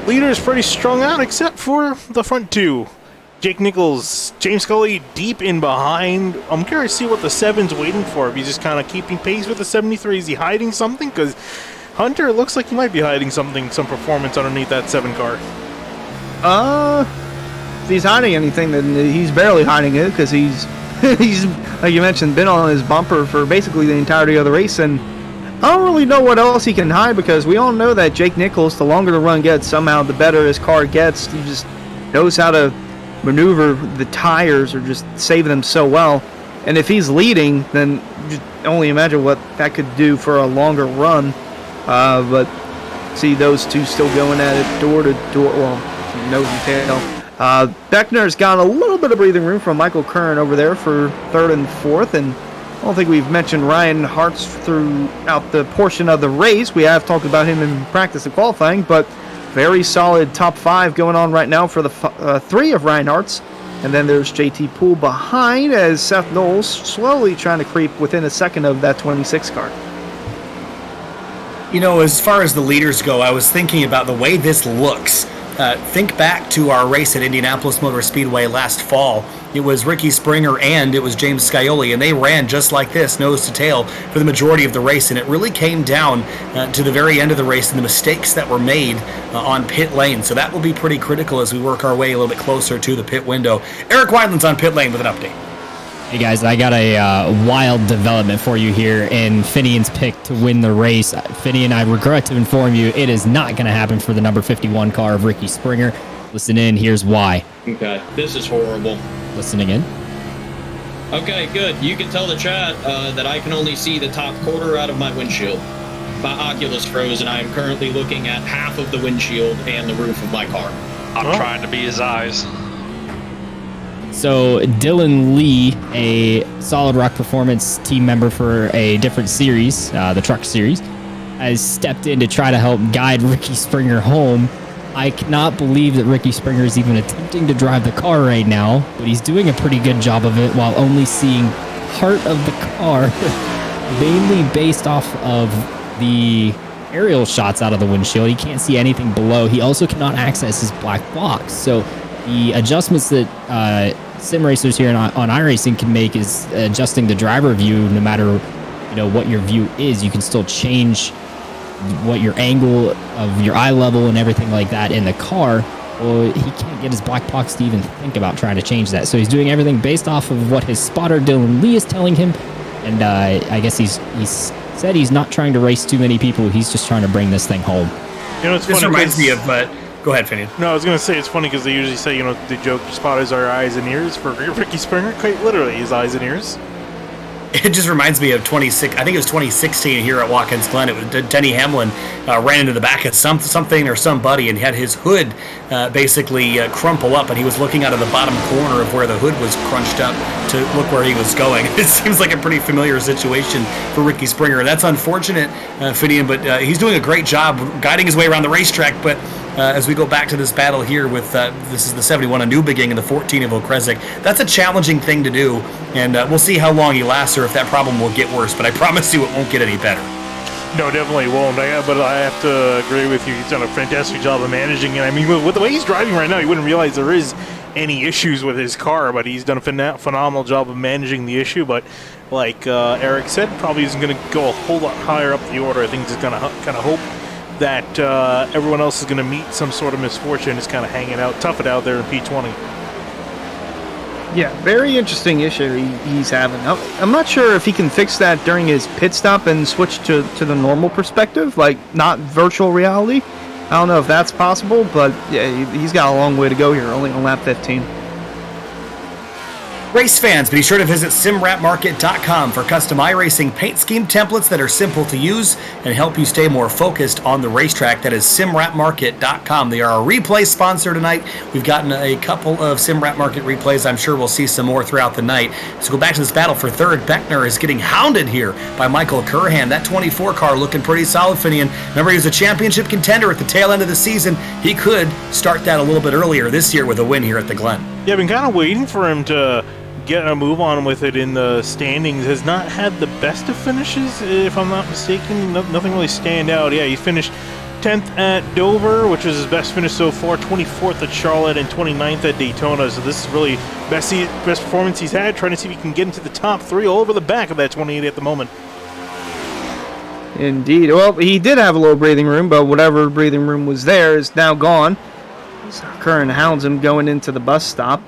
leader is pretty strung out, except for the front two. Jake Nichols, James Scully deep in behind. I'm curious to see what the 7's waiting for. If he's just kind of keeping pace with the 73, is he hiding something? Because Hunter looks like he might be hiding something, some performance underneath that 7 car. If he's hiding anything, then he's barely hiding it, because he's like you mentioned, been on his bumper for basically the entirety of the race, and I don't really know what else he can hide, because we all know that Jake Nichols, the longer the run gets, somehow the better his car gets. He just knows how to maneuver the tires or just save them so well. And if he's leading, then just only imagine what that could do for a longer run. But see those two still going at it door to door, well, nose and tail. Beckner's got a little bit of breathing room from Michael Curran over there for 3rd and 4th, and I don't think we've mentioned Ryan Hartz throughout the portion of the race. We have talked about him in practice and qualifying, but very solid top 5 going on right now for the 3 of Ryan Hartz. And then there's JT Poole behind as Seth Knowles slowly trying to creep within a second of that 26 car. You know, as far as the leaders go, I was thinking about the way this looks. Think back to our race at Indianapolis Motor Speedway last fall. It was Ricky Springer and it was James Scioli, and they ran just like this, nose to tail, for the majority of the race, and it really came down to the very end of the race and the mistakes that were made on pit lane. So that will be pretty critical as we work our way a little bit closer to the pit window. Eric Wideland's on pit lane with an update. Hey guys, I got a wild development for you here in Finian's pick to win the race. Finian, I regret to inform you, it is not going to happen for the number 51 car of Ricky Springer. Listen in, here's why. Okay, this is horrible. Listening in. Okay, good. You can tell the chat that I can only see the top quarter out of my windshield. My Oculus froze, and I am currently looking at half of the windshield and the roof of my car. I'm trying to be his eyes. So Dylan Lee, a Solid Rock Performance team member for a different series, the truck series, has stepped in to try to help guide Ricky Springer home. I cannot believe that Ricky Springer is even attempting to drive the car right now, but he's doing a pretty good job of it while only seeing part of the car, mainly based off of the aerial shots out of the windshield. He can't see anything below. He also cannot access his black box. So the adjustments that sim racers here on iRacing can make is adjusting the driver view. No matter what your view is, you can still change what your angle of your eye level and everything like that in the car. Well, he can't get his black box to even think about trying to change that. So he's doing everything based off of what his spotter Dylan Lee is telling him. And I guess he's said he's not trying to race too many people. He's just trying to bring this thing home. It's This funny reminds 'cause- me of, go ahead, Finian. No, I was going to say it's funny because they usually say, the joke spotters are eyes and ears. For Ricky Springer, quite literally, his eyes and ears. It just reminds me of 2016 here at Watkins Glen. It was Denny Hamlin ran into the back of something or somebody and had his hood basically crumple up, and he was looking out of the bottom corner of where the hood was crunched up to look where he was going. It seems like a pretty familiar situation for Ricky Springer. That's unfortunate, Finian, but he's doing a great job guiding his way around the racetrack. But as we go back to this battle here with this is the 71 of Newbegin and the 14 of Okrezik, that's a challenging thing to do, and we'll see how long he lasts or if that problem will get worse, but I promise you it won't get any better. No, definitely won't. But I have to agree with you. He's done a fantastic job of managing it. I mean, with the way he's driving right now, you wouldn't realize there is any issues with his car, but he's done a phenomenal job of managing the issue. But like Eric said, probably isn't going to go a whole lot higher up the order. I think he's going to kind of hope that everyone else is going to meet some sort of misfortune. Just kind of tough it out there in P20. Yeah, very interesting issue he's having. I'm not sure if he can fix that during his pit stop and switch to the normal perspective, like not virtual reality. I don't know if that's possible, but yeah, he's got a long way to go here, only on lap 15. Race fans, be sure to visit simwrapmarket.com for custom iRacing paint scheme templates that are simple to use and help you stay more focused on the racetrack. That is simwrapmarket.com. They are a replay sponsor tonight. We've gotten a couple of Simwrap Market replays. I'm sure we'll see some more throughout the night. So go back to this battle for third. Beckner is getting hounded here by Michael Curhan. That 24 car looking pretty solid, Finian. Remember, he was a championship contender at the tail end of the season. He could start that a little bit earlier this year with a win here at the Glen. Yeah, I've been kind of waiting for him to get a move on with it in the standings. Has not had the best of finishes, if I'm not mistaken. Nothing really stand out. Yeah, he finished 10th at Dover, which was his best finish so far, 24th at Charlotte, and 29th at Daytona. So this is really best performance he's had, trying to see if he can get into the top three all over the back of that 28 at the moment. Indeed. Well, he did have a little breathing room, but whatever breathing room was there is now gone. Curran hounds him going into the bus stop.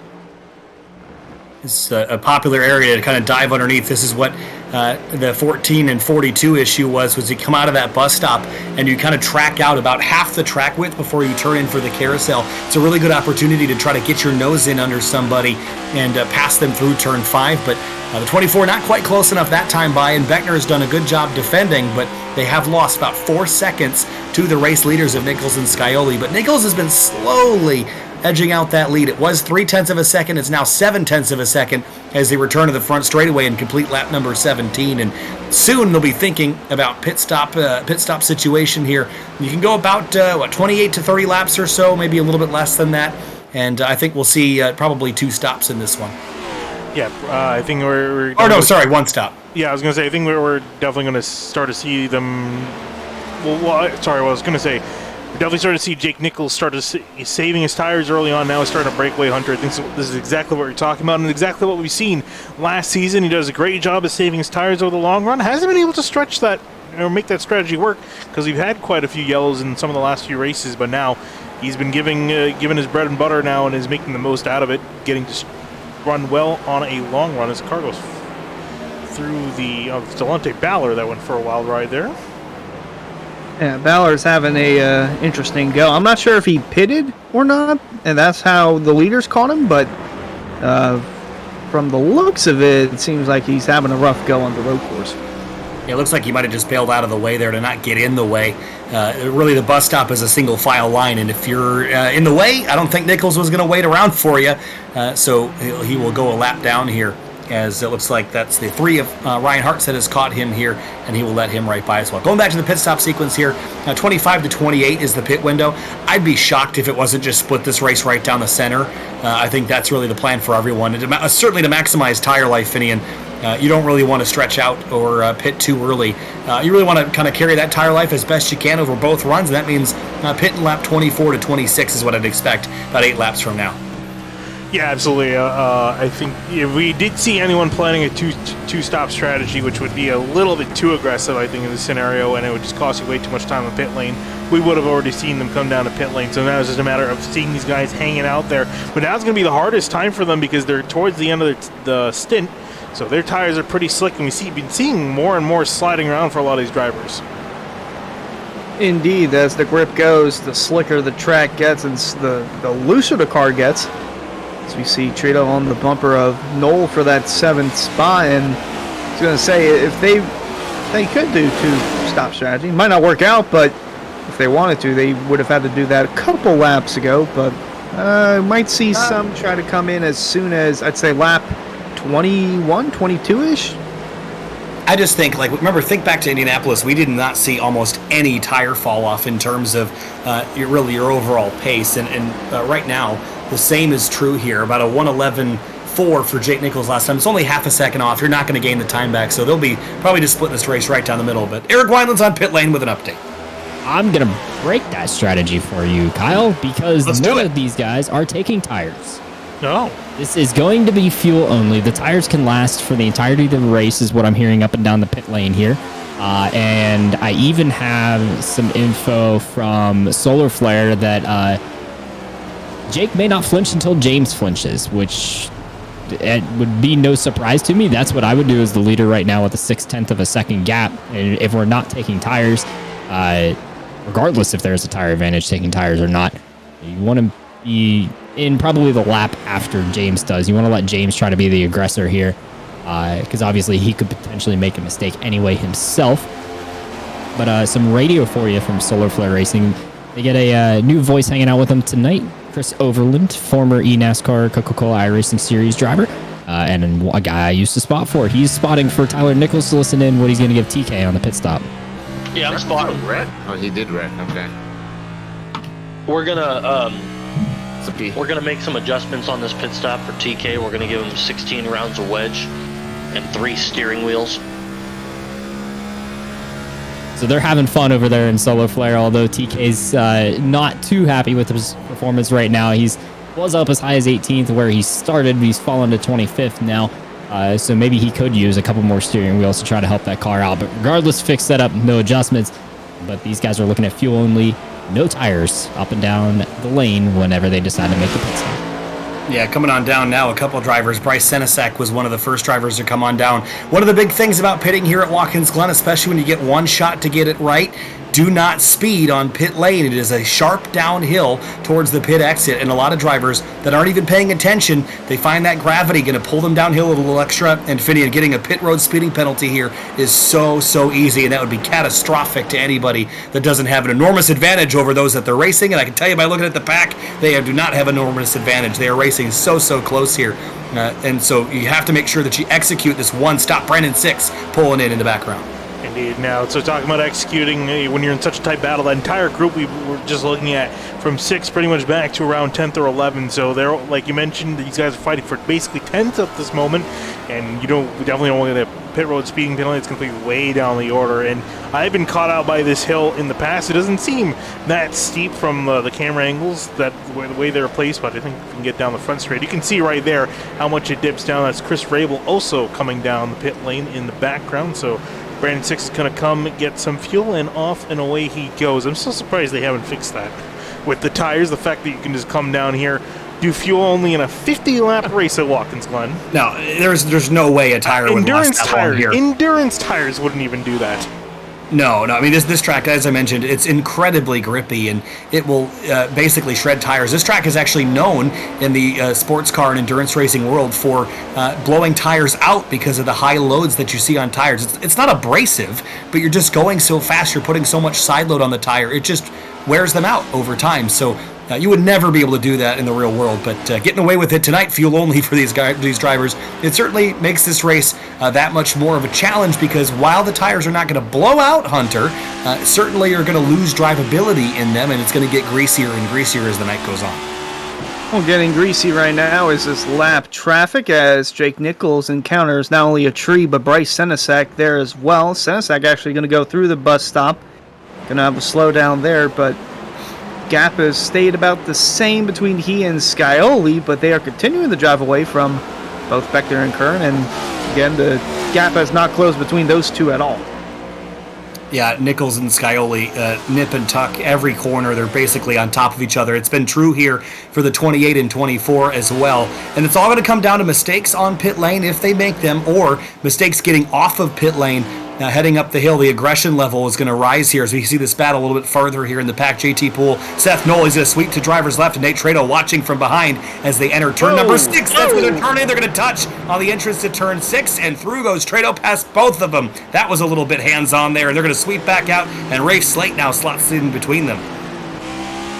It's a popular area to kind of dive underneath. This is what the 14 and 42 issue was you come out of that bus stop and you kind of track out about half the track width before you turn in for the carousel. It's a really good opportunity to try to get your nose in under somebody and pass them through turn 5, but the 24 not quite close enough that time by, and Beckner has done a good job defending, but they have lost about 4 seconds to the race leaders of Nichols and Scioli, but Nichols has been slowly edging out that lead. It was 0.3 of a second. It's now 0.7 of a second as they return to the front straightaway and complete lap number 17. And soon they'll be thinking about pit stop situation here. You can go about 28 to 30 laps or so, maybe a little bit less than that. And I think we'll see probably 2 stops in this one. Yeah, I think we're. Oh no, sorry, 1 stop. Yeah, I was gonna say I think we're definitely gonna start to see them. Sorry, what I was gonna say. We're definitely starting to see Jake Nichols start to saving his tires early on. Now he's starting to breakaway Hunter. I think this is exactly what we're talking about and exactly what we've seen last season. He does a great job of saving his tires over the long run. Hasn't been able to stretch that or make that strategy work because we've had quite a few yellows in some of the last few races, but now he's been given his bread and butter now and is making the most out of it, getting to run well on a long run as the car goes through the Delonte Baller that went for a wild ride there. Yeah, Balor's having a interesting go. I'm not sure if he pitted or not, and that's how the leaders caught him, but from the looks of it, it seems like he's having a rough go on the road course. It looks like he might have just bailed out of the way there to not get in the way. Really, the bus stop is a single file line, and if you're in the way, I don't think Nichols was going to wait around for you. So he will go a lap down here, as it looks like that's the 3 of Ryan Hartstead has caught him here, and he will let him right by as well. Going back to the pit stop sequence here, 25 to 28 is the pit window. I'd be shocked if it wasn't just split this race right down the center. I think that's really the plan for everyone, and certainly to maximize tire life, Finian. You don't really want to stretch out or pit too early. You really want to kind of carry that tire life as best you can over both runs, and that means pit in lap 24 to 26 is what I'd expect about 8 laps from now. Yeah, absolutely. I think if we did see anyone planning a two-stop strategy, which would be a little bit too aggressive, I think, in this scenario, and it would just cost you way too much time in pit lane, we would have already seen them come down to pit lane. So now it's just a matter of seeing these guys hanging out there. But now it's going to be the hardest time for them because they're towards the end of the stint. So their tires are pretty slick, and we've been seeing more and more sliding around for a lot of these drivers. Indeed, as the grip goes, the slicker the track gets and the looser the car gets. As we see Trito on the bumper of Knoll for that 7th spot, and I was going to say, if they could do two-stop strategy, might not work out, but if they wanted to, they would have had to do that a couple laps ago, but might see some try to come in as soon as, I'd say, lap 21, 22-ish. I just think, remember, think back to Indianapolis. We did not see almost any tire fall off in terms of your overall pace. And right now, the same is true here. About a 1:11.4 for Jake Nichols last time. It's only half a second off. You're not going to gain the time back. So they'll be probably just splitting this race right down the middle. But Eric Wineland's on pit lane with an update. I'm going to break that strategy for you, Kyle, because none of these guys are taking tires. No. This is going to be fuel only. The tires can last for the entirety of the race is what I'm hearing up and down the pit lane here. And I even have some info from Solar Flare that Jake may not flinch until James flinches, which it would be no surprise to me. That's what I would do as the leader right now with a 6/10 of a second gap. And if we're not taking tires, regardless if there's a tire advantage taking tires or not, you want to be in probably the lap after James does. You want to let James try to be the aggressor here, because obviously he could potentially make a mistake anyway himself. But some radio for you from Solar Flare Racing. They get a new voice hanging out with them tonight. Chris Overland, former eNASCAR Coca-Cola iRacing Series driver, and a guy I used to spot for. He's spotting for Tyler Nichols to listen in what he's going to give TK on the pit stop. Yeah, I'm spotting. Oh, he did wreck. Okay. We're gonna make some adjustments on this pit stop for TK. We're gonna give him 16 rounds of wedge and 3 steering wheels. So they're having fun over there in Solar Flare, although TK's not too happy with his performance right now. He was up as high as 18th where he started, but he's fallen to 25th now. So maybe he could use a couple more steering wheels to try to help that car out. But regardless, fix setup, no adjustments. But these guys are looking at fuel only, no tires up and down the lane whenever they decide to make the pit stop. Yeah, coming on down now, a couple of drivers. Bryce Senesac was one of the first drivers to come on down. One of the big things about pitting here at Watkins Glen, especially when you get one shot to get it right, do not speed on pit lane. It is a sharp downhill towards the pit exit, and a lot of drivers that aren't even paying attention, they find that gravity going to pull them downhill a little extra, and Finian, getting a pit road speeding penalty here is so easy, and that would be catastrophic to anybody that doesn't have an enormous advantage over those that they're racing. And I can tell you by looking at the pack, they do not have an enormous advantage. They are racing so close here, and so you have to make sure that you execute this one stop. Brandon 6 pulling in the background. Indeed. Now, so talking about executing, when you're in such a tight battle, that entire group we were just looking at from 6th pretty much back to around 10th or 11th. So they're, like you mentioned, these guys are fighting for basically 10th at this moment, and we definitely don't want to get a pit road speeding penalty. It's going to be way down the order, and I've been caught out by this hill in the past. It doesn't seem that steep from the camera angles, the way they're placed, but I think we can get down the front straight. You can see right there how much it dips down. That's Chris Rabel also coming down the pit lane in the background. So Brandon 6 is going to come get some fuel, and off and away he goes. I'm so surprised they haven't fixed that with the tires. The fact that you can just come down here, do fuel only in a 50-lap race at Watkins Glen. No, there's no way a tire would last that long here. Endurance tires wouldn't even do that. No. I mean, this track, as I mentioned, it's incredibly grippy, and it will basically shred tires. This track is actually known in the sports car and endurance racing world for blowing tires out because of the high loads that you see on tires. It's not abrasive, but you're just going so fast, you're putting so much side load on the tire, it just wears them out over time. So you would never be able to do that in the real world, but getting away with it tonight, fuel only for these drivers, it certainly makes this race that much more of a challenge, because while the tires are not going to blow out Hunter, certainly you're going to lose drivability in them, and it's going to get greasier and greasier as the night goes on. Well, getting greasy right now is this lap traffic as Jake Nichols encounters not only a tree, but Bryce Senesac there as well. Senesac actually going to go through the bus stop. Going to have a slowdown there, but gap has stayed about the same between he and Scioli, but they are continuing to drive away from both Beckner and Kern, and again, the gap has not closed between those two at all. Yeah, Nichols and Scioli nip and tuck every corner. They're basically on top of each other. It's been true here for the 28 and 24 as well. And it's all going to come down to mistakes on pit lane if they make them, or mistakes getting off of pit lane. Now, heading up the hill, the aggression level is going to rise here as we see this battle a little bit farther here in the pack. JT Poole, Seth Knoll, he's going to sweep to driver's left, and Nate Trado watching from behind as they enter turn number 6. That's where they're turning. They're going to touch on the entrance to turn 6, and through goes Trado past both of them. That was a little bit hands-on there, and they're going to sweep back out, and Rafe Slate now slots in between them.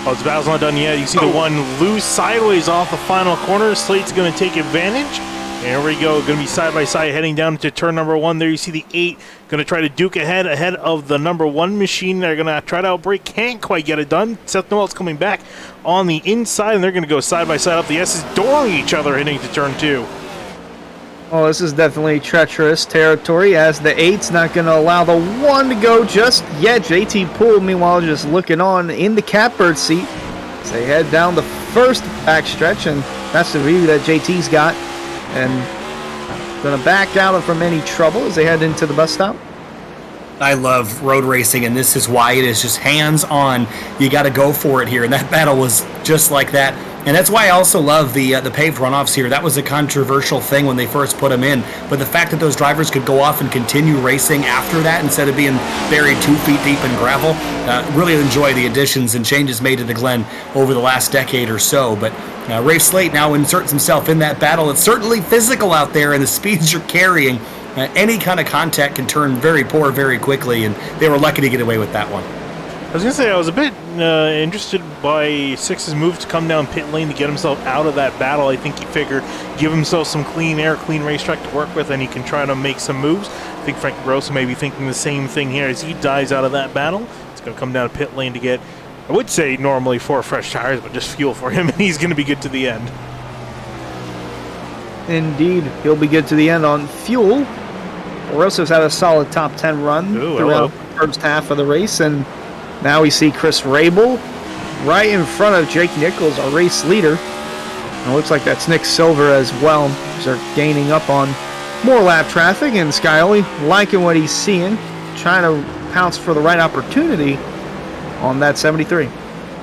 Oh, the battle's not done yet. You see the one loose sideways off the final corner. Slate's going to take advantage. There we go. Going to be side by side heading down to turn number 1. There you see the 8 going to try to duke ahead of the number 1 machine. They're going to try to outbrake. Can't quite get it done. Seth Noel's coming back on the inside, and they're going to go side by side up the S's, dooring each other heading to turn 2. Well, this is definitely treacherous territory as the 8's not going to allow the 1 to go just yet. JT Poole, meanwhile, just looking on in the catbird seat as they head down the first backstretch, and that's the view that JT's got. And going to back out from any trouble as they head into the bus stop. I love road racing, and this is why it is just hands-on. You got to go for it here, and that battle was just like that. And that's why I also love the paved runoffs here. That was a controversial thing when they first put them in, but the fact that those drivers could go off and continue racing after that instead of being buried 2 feet deep in gravel, really enjoy the additions and changes made to the Glen over the last decade or so. But Rafe Slate now inserts himself in that battle. It's certainly physical out there, and the speeds you're carrying, any kind of contact can turn very poor very quickly, and they were lucky to get away with that one. I was going to say, I was a bit interested by Six's move to come down pit lane to get himself out of that battle. I think he figured give himself some clean air, clean racetrack to work with, and he can try to make some moves. I think Frank Grosso may be thinking the same thing here as he dies out of that battle. He's going to come down to pit lane to get, I would say normally 4 fresh tires, but just fuel for him, and he's going to be good to the end. Indeed, he'll be good to the end on fuel. Rosso's had a solid top 10 run throughout the first half of the race, and now we see Chris Rabel right in front of Jake Nichols, our race leader. And it looks like that's Nick Silver as well. They're gaining up on more lap traffic, and Scioli liking what he's seeing, trying to pounce for the right opportunity on that 73.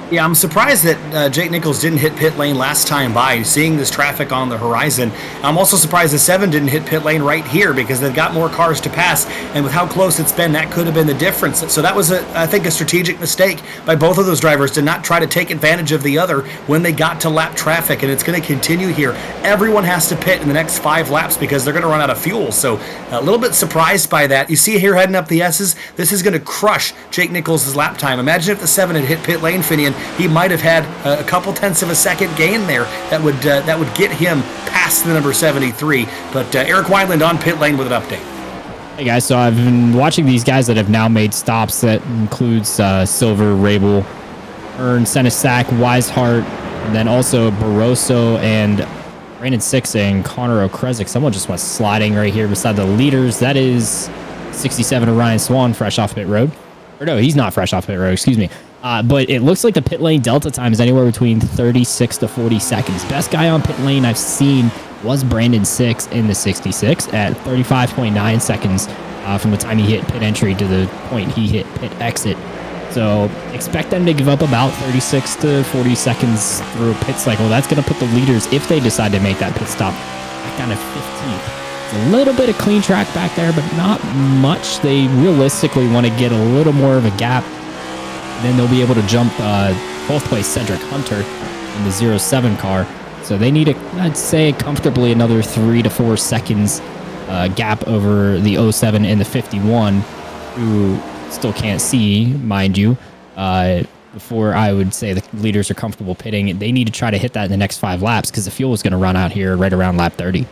Yeah, I'm surprised that Jake Nichols didn't hit pit lane last time by, seeing this traffic on the horizon. I'm also surprised the 7 didn't hit pit lane right here because they've got more cars to pass, and with how close it's been, that could have been the difference. So that was, I think, a strategic mistake by both of those drivers to not try to take advantage of the other when they got to lap traffic, and it's going to continue here. Everyone has to pit in the next 5 laps because they're going to run out of fuel, so a little bit surprised by that. You see here heading up the S's, this is going to crush Jake Nichols' lap time. Imagine if the 7 had hit pit lane, Finian. He might have had a couple tenths of a second gain there that would get him past the number 73. But Eric Wineland on pit lane with an update. Hey guys, so I've been watching these guys that have now made stops. That includes Silver, Rabel, Ern, Senesac, Weishart, and then also Barroso and Brandon Six and Connor Okresic. Someone just went sliding right here beside the leaders. That is 67 of Ryan Swan, fresh off pit road. Or no, he's not fresh off pit road, excuse me. But it looks like the pit lane delta time is anywhere between 36 to 40 seconds. Best guy on pit lane I've seen was Brandon Six in the 66 at 35.9 seconds from the time he hit pit entry to the point he hit pit exit. So expect them to give up about 36 to 40 seconds through a pit cycle. That's going to put the leaders, if they decide to make that pit stop, back down to 15th. A little bit of clean track back there, but not much. They realistically want to get a little more of a gap. Then they'll be able to jump 12th place Cedric Hunter in the 07 car. So they need, I'd say, comfortably another 3 to 4 seconds gap over the 07 and the 51, who still can't see, mind you, before I would say the leaders are comfortable pitting. They need to try to hit that in the next 5 laps because the fuel is going to run out here right around lap 30.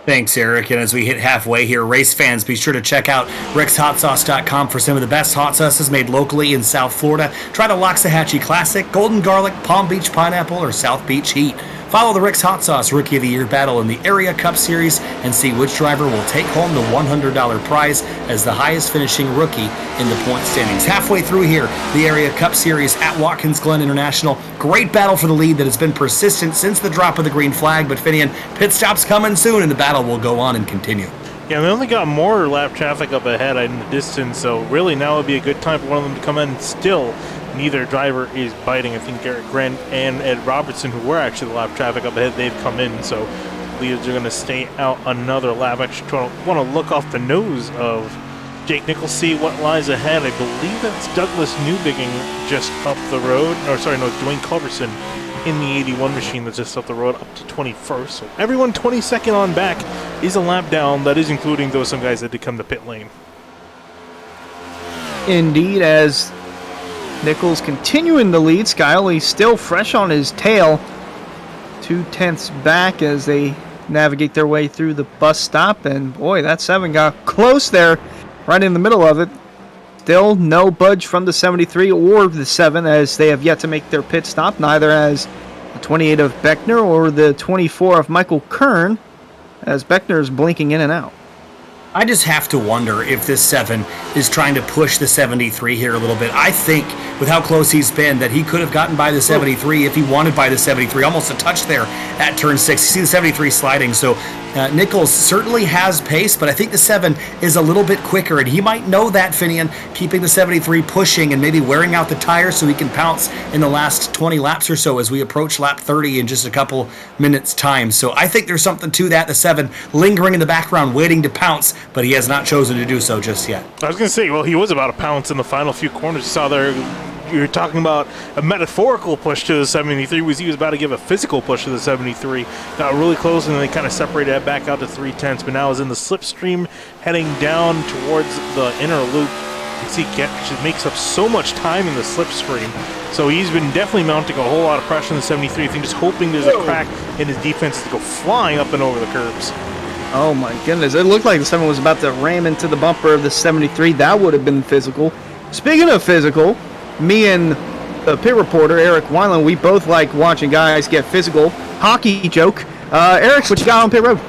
Thanks, Eric. And as we hit halfway here, race fans, be sure to check out rickshotsauce.com for some of the best hot sauces made locally in South Florida. Try the Loxahatchee Classic, Golden Garlic, Palm Beach Pineapple, or South Beach Heat. Follow the Rick's Hot Sauce Rookie of the Year battle in the Area Cup Series and see which driver will take home the $100 prize as the highest finishing rookie in the point standings. Halfway through here, the Area Cup Series at Watkins Glen International. Great battle for the lead that has been persistent since the drop of the green flag, but Finian, pit stops coming soon and the battle will go on and continue. Yeah, we only got more lap traffic up ahead in the distance, so really now would be a good time for one of them to come in. Still, neither driver is biting. I think Garrett Grant and Ed Robertson, who were actually the lap traffic up ahead, they've come in, so leaders are going to stay out another lap. Actually, want to look off the nose of Jake Nichols, see what lies ahead. I believe that's Douglas Newbigging just up the road. Or sorry, no, Dwayne Culberson in the 81 machine that's just up the road up to 21st. So everyone 22nd on back is a lap down. That is including some guys that did come to pit lane. Indeed, as Nichols continuing the lead, Scioli still fresh on his tail. 2/10 back as they navigate their way through the bus stop. And boy, that 7 got close there, right in the middle of it. Still no budge from the 73 or the 7 as they have yet to make their pit stop. Neither has the 28 of Beckner or the 24 of Michael Kern, as Beckner is blinking in and out. I just have to wonder if this 7 is trying to push the 73 here a little bit. I think with how close he's been that he could have gotten by the 73 if he wanted by the 73. Almost a touch there at turn 6. You see the 73 sliding. So Nichols certainly has pace, but I think the 7 is a little bit quicker, and he might know that, Finian, keeping the 73 pushing and maybe wearing out the tires so he can pounce in the last 20 laps or so as we approach lap 30 in just a couple minutes' time. So I think there's something to that. The 7 lingering in the background, waiting to pounce, but he has not chosen to do so just yet. I was going to say, well, he was about to pounce in the final few corners. You saw there, you were talking about a metaphorical push to the 73. He was about to give a physical push to the 73. Got really close, and then they kind of separated that back out to 3/10, but now is in the slipstream heading down towards the inner loop. You see, he makes up so much time in the slipstream. So he's been definitely mounting a whole lot of pressure in the 73. I think just hoping there's a crack in his defense to go flying up and over the curbs. Oh my goodness, it looked like the 7 was about to ram into the bumper of the 73. That would have been physical. Speaking of physical, me and the pit reporter, Eric Weiland, we both like watching guys get physical. Hockey joke. Eric, what you got on pit road?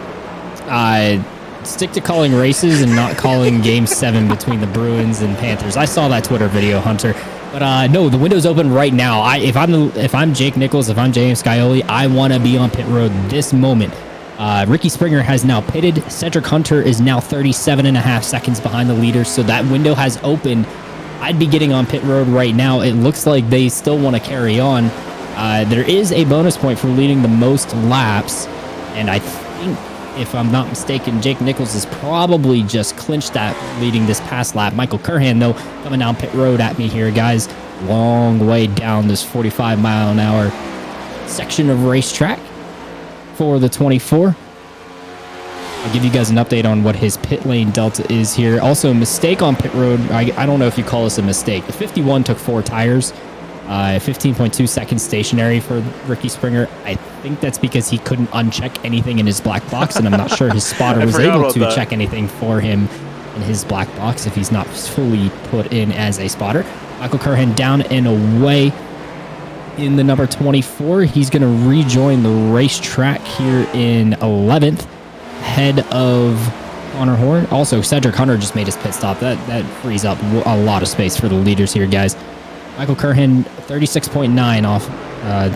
Stick to calling races and not calling Game 7 between the Bruins and Panthers. I saw that Twitter video, Hunter. But no, the window's open right now. If I'm Jake Nichols, if I'm James Scioli, I want to be on pit road this moment. Ricky Springer has now pitted. Cedric Hunter is now 37.5 seconds behind the leader, so that window has opened. I'd be getting on pit road right now. It looks like they still want to carry on. There is a bonus point for leading the most laps, and I think, if I'm not mistaken, Jake Nichols has probably just clinched that leading this past lap. Michael Curhan, though, coming down pit road at me here, guys. Long way down this 45-mile-an-hour section of racetrack for the 24. I'll give you guys an update on what his pit lane delta is here. Also, mistake on pit road. I don't know if you call this a mistake. The 51 took 4 tires. 15.2 seconds stationary for Ricky Springer. I think that's because he couldn't uncheck anything in his black box, and I'm not sure his spotter was able to check anything for him in his black box if he's not fully put in as a spotter. Michael Curhan down and away in the number 24. He's going to rejoin the racetrack here in 11th, ahead of Connor Horn. Also, Cedric Hunter just made his pit stop. That frees up a lot of space for the leaders here, guys. Michael Curhan, 36.9 off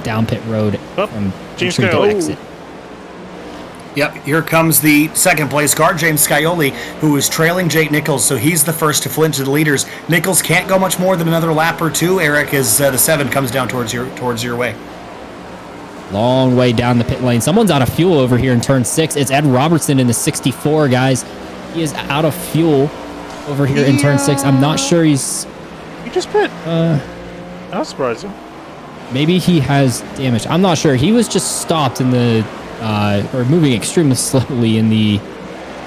down pit road from James entry to exit. Yep, here comes the second place car, James Scioli, who is trailing Jake Nichols, so he's the first to flinch to the leaders. Nichols can't go much more than another lap or two, Eric, as the 7 comes down towards your way. Long way down the pit lane. Someone's out of fuel over here in turn 6. It's Ed Robertson in the 64, guys. He is out of fuel over here in turn 6. I'm not sure he's... He just pit. That's surprising. Maybe he has damage. I'm not sure. He was just stopped in the... or moving extremely slowly in the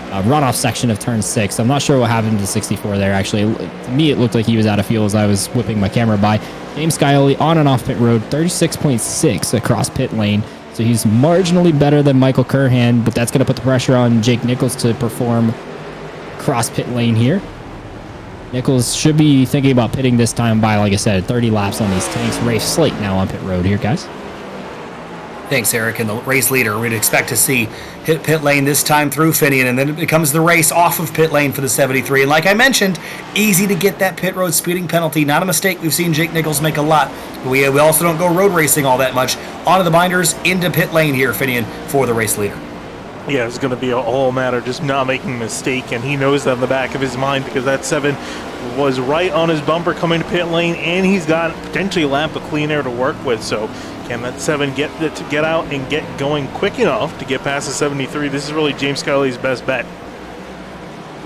runoff section of turn 6. I'm not sure what happened to 64 there, actually. To me, it looked like he was out of fuel as I was whipping my camera by. James Scioli on and off pit road, 36.6 across pit lane. So he's marginally better than Michael Curhan, but that's going to put the pressure on Jake Nichols to perform across pit lane here. Nichols should be thinking about pitting this time by, like I said, 30 laps on these tanks. Rafe Slate now on pit road here, guys. Thanks, Eric. And the race leader, we'd expect to see hit pit lane this time through Finian, and then it becomes the race off of pit lane for the 73. And like I mentioned, easy to get that pit road speeding penalty. Not a mistake we've seen Jake Nichols make a lot. But we also don't go road racing all that much. Onto the binders, into pit lane here, Finian, for the race leader. Yeah, it's going to be a whole matter of just not making a mistake, and he knows that in the back of his mind because that 7 was right on his bumper coming to pit lane, and he's got potentially a lap of clean air to work with. So can that 7 get out and get going quick enough to get past the 73? This is really James Scully's best bet.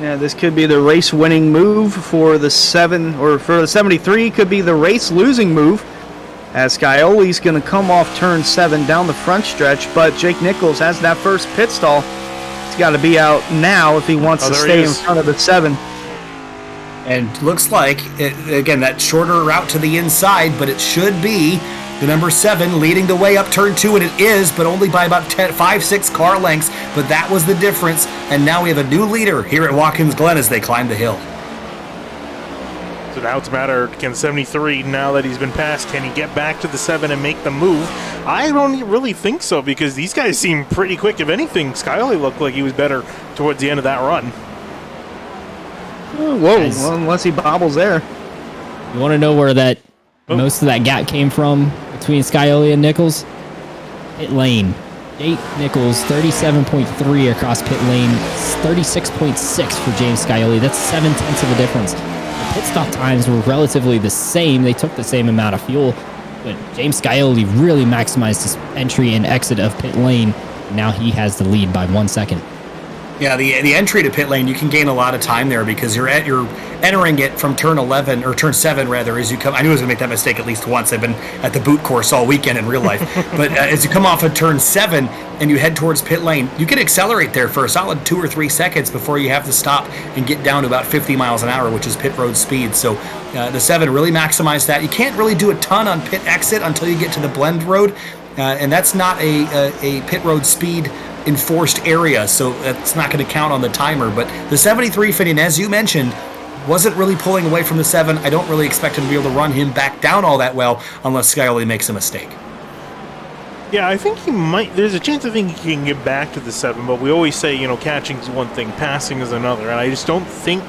Yeah, this could be the race-winning move for the 7, or for the 73, could be the race-losing move, as Scioli's going to come off turn 7 down the front stretch, but Jake Nichols has that first pit stall. He's got to be out now if he wants to stay in front of the 7. And looks like, again, that shorter route to the inside, but it should be the number 7 leading the way up turn 2, and it is, but only by about 5-6 car lengths, but that was the difference, and now we have a new leader here at Watkins Glen as they climb the hill. So now it's a matter, can 73, now that he's been passed, can he get back to the 7 and make the move? I don't really think so, because these guys seem pretty quick. If anything, Scioli looked like he was better towards the end of that run. Whoa, well, unless he bobbles there. You want to know where that most of that gap came from between Scioli and Nichols? Pit lane. Jake Nichols, 37.3 across pit lane, 36.6 for James Scioli. That's 7/10 of a difference. The pit stop times were relatively the same. They took the same amount of fuel, but James Scioli really maximized his entry and exit of pit lane. Now he has the lead by 1 second. Yeah, the entry to pit lane, you can gain a lot of time there because you're entering it from turn 11 or turn 7 rather as you come. I knew I was going to make that mistake at least once. I've been at the boot course all weekend in real life. But as you come off of turn 7 and you head towards pit lane, you can accelerate there for a solid 2 or 3 seconds before you have to stop and get down to about 50 miles an hour, which is pit road speed. So the 7 really maximized that. You can't really do a ton on pit exit until you get to the blend road, and that's not a pit road speed enforced area, so that's not going to count on the timer. But the 73 Finian, as you mentioned, wasn't really pulling away from the 7. I don't really expect him to be able to run him back down all that well unless Scioli makes a mistake. Yeah, I think he might. There's a chance I think he can get back to the 7, but we always say, catching is one thing, passing is another, and I just don't think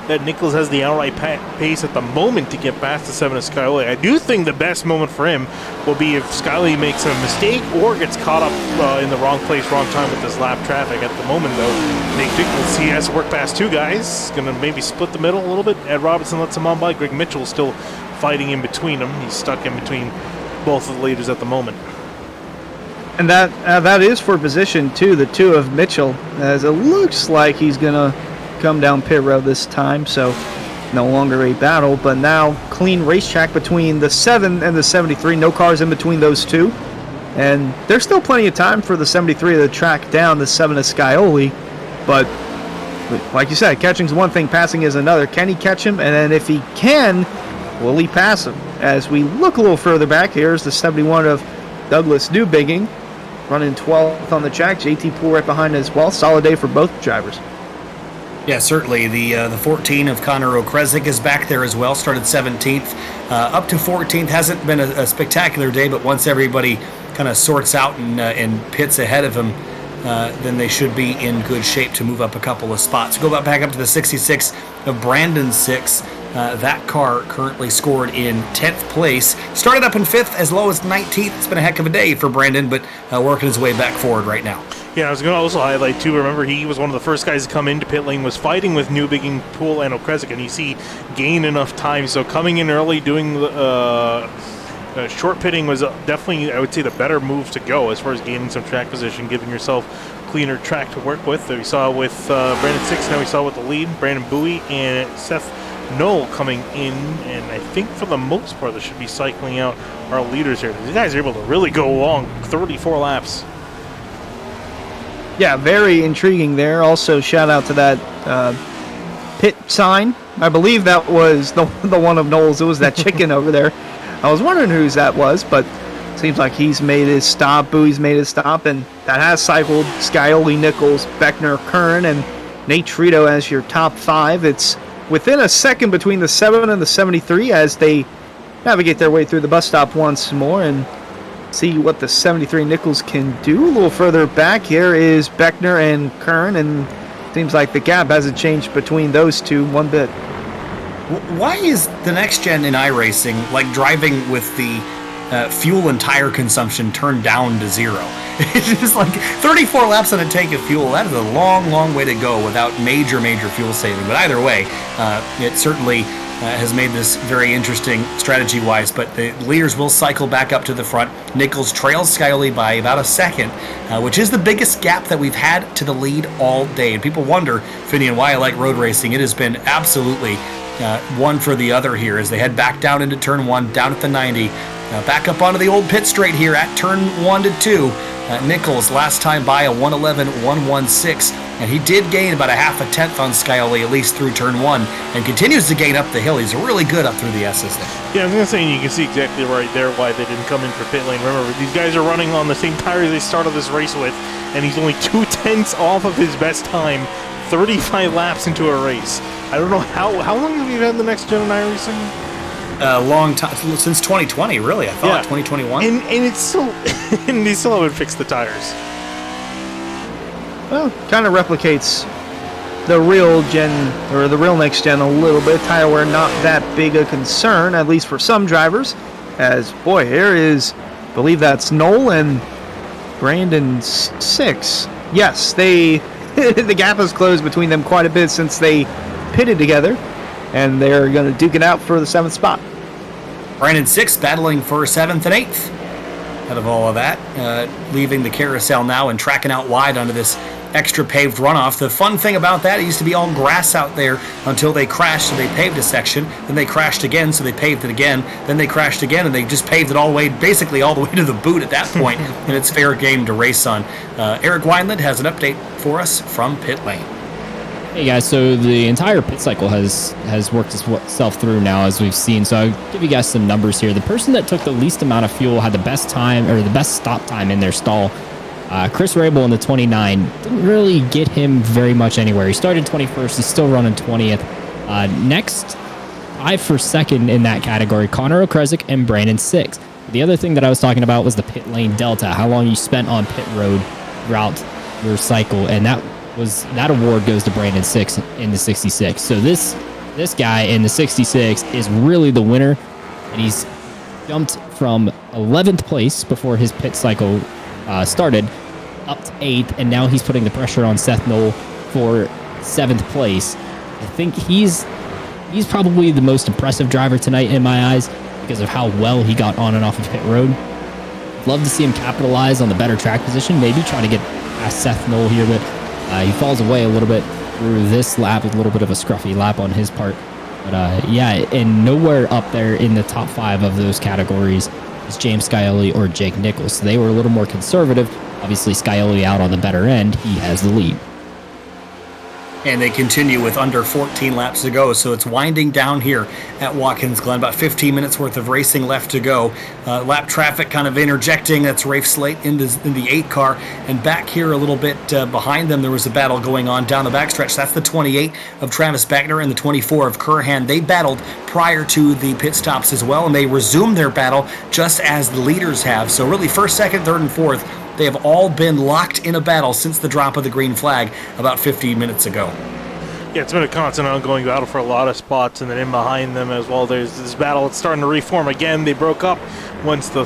that Nichols has the outright pace at the moment to get past the 7 of Scioli. I do think the best moment for him will be if Scioli makes a mistake or gets caught up in the wrong place, wrong time with this lap traffic. At the moment, though, Nick Nichols, he has to work past 2 guys. Going to maybe split the middle a little bit. Ed Robinson lets him on by. Greg Mitchell still fighting in between them. He's stuck in between both of the leaders at the moment. And that is for position 2, the 2 of Mitchell, as it looks like he's going to come down pit road this time, so no longer a battle, but now clean racetrack between the 7 and the 73. No cars in between those 2, and there's still plenty of time for the 73 to track down the 7 of Scioli, but like you said, catching's one thing, passing is another. Can he catch him? And then if he can, will he pass him? As we look a little further back, here's the 71 of Douglas Newbigging, running 12th on the track. JT Poole right behind as well. Solid day for both drivers. Yeah, certainly. The 14 of Connor Okresic is back there as well. Started 17th, up to 14th. Hasn't been a spectacular day, but once everybody kind of sorts out and pits ahead of him, then they should be in good shape to move up a couple of spots. Go back up to the 66 of Brandon 6. That car currently scored in 10th place. Started up in 5th, as low as 19th. It's been a heck of a day for Brandon, but working his way back forward right now. Yeah, I was going to also highlight, too, remember he was one of the first guys to come into pit lane, was fighting with Newbigging, Poole, and Okresic, and you see gain enough time. So coming in early, doing Short pitting was definitely, I would say, the better move to go as far as gaining some track position, giving yourself cleaner track to work with. That we saw with Brandon Six, now we saw with the lead, Brandon Bowie and Seth Knoll coming in, and I think for the most part, they should be cycling out our leaders here. These guys are able to really go long, 34 laps. Yeah, very intriguing there. Also, shout out to that pit sign. I believe that was the one of Knowles. It was that chicken over there. I was wondering whose that was, but seems like he's made his stop. Bowie's made his stop, and that has cycled Scioli, Nichols, Beckner, Kern, and Nate Trito as your top 5. It's within a second between the 7 and the 73 as they navigate their way through the bus stop once more and see what the 73 Nichols can do. A little further back here is Beckner and Kern, and seems like the gap hasn't changed between those two one bit. Why is the next gen in iRacing like driving with the fuel and tire consumption turned down to 0? It's just like 34 laps on a tank of fuel. That is a long, long way to go without major fuel saving. But either way, it certainly has made this very interesting strategy-wise. But the leaders will cycle back up to the front. Nichols trails Scioli by about a second, which is the biggest gap that we've had to the lead all day. And people wonder, Finian, why I like road racing. It has been absolutely one for the other here as they head back down into turn 1, down at the 90. Back up onto the old pit straight here at turn 1 to 2. Nichols last time by a 1:11.116, and he did gain about a half a tenth on Scioli, at least through turn 1, and continues to gain up the hill. He's really good up through the S's there. Yeah, I was going to say, you can see exactly right there why they didn't come in for pit lane. Remember, these guys are running on the same tires they started this race with, and he's only 2/10 off of his best time, 35 laps into a race. I don't know how long have you had the next gen in iRacing? Long time, since 2020, really. I thought 2021. And it's still, and they still haven't fixed the tires. Well, kind of replicates the real gen, or the real next gen a little bit. Tire wear not that big a concern, at least for some drivers. As, boy, here is, I believe that's Knoll and Brandon Six. Yes, the gap has closed between them quite a bit since they pitted together, and they're going to duke it out for the 7th spot. Brandon Six battling for 7th and 8th out of all of that, leaving the carousel now and tracking out wide onto this extra paved runoff. The fun thing about that, it used to be all grass out there until they crashed, so they paved a section, then they crashed again, so they paved it again, then they crashed again, and they just paved it all the way, basically all the way to the boot at that point, and it's fair game to race on. Eric Wineland has an update for us from pit lane. Hey guys, so the entire pit cycle has worked itself through now, as we've seen. So I'll give you guys some numbers here. The person that took the least amount of fuel had the best time, or the best stop time in their stall. Chris Rabel in the 29 didn't really get him very much anywhere. He started 21st. He's still running 20th. Next, tied for second in that category, Connor Okrezik and Brandon Six. The other thing that I was talking about was the pit lane delta, how long you spent on pit road throughout your cycle, and that award goes to Brandon Six in the 66. So this guy in the 66 is really the winner, and he's jumped from 11th place before his pit cycle started up to 8th, and now he's putting the pressure on Seth Knoll for 7th place. I think he's probably the most impressive driver tonight in my eyes because of how well he got on and off of pit road. Love to see him capitalize on the better track position, maybe try to get past Seth Knoll here, but he falls away a little bit through this lap, a little bit of a scruffy lap on his part. But yeah, and nowhere up there in the top 5 of those categories is James Scioli or Jake Nichols. So they were a little more conservative. Obviously, Scioli out on the better end. He has the lead. And they continue with under 14 laps to go, so it's winding down here at Watkins Glen. About 15 minutes worth of racing left to go. Lap traffic kind of interjecting. That's Rafe Slate in the 8 car. And back here a little bit behind them, there was a battle going on down the backstretch. That's the 28 of Travis Beckner and the 24 of Curhan. They battled prior to the pit stops as well, and they resumed their battle just as the leaders have. So really, first, second, third, and fourth, they have all been locked in a battle since the drop of the green flag about 15 minutes ago. Yeah, it's been a constant ongoing battle for a lot of spots, and then in behind them as well, there's this battle. It's starting to reform again. They broke up once the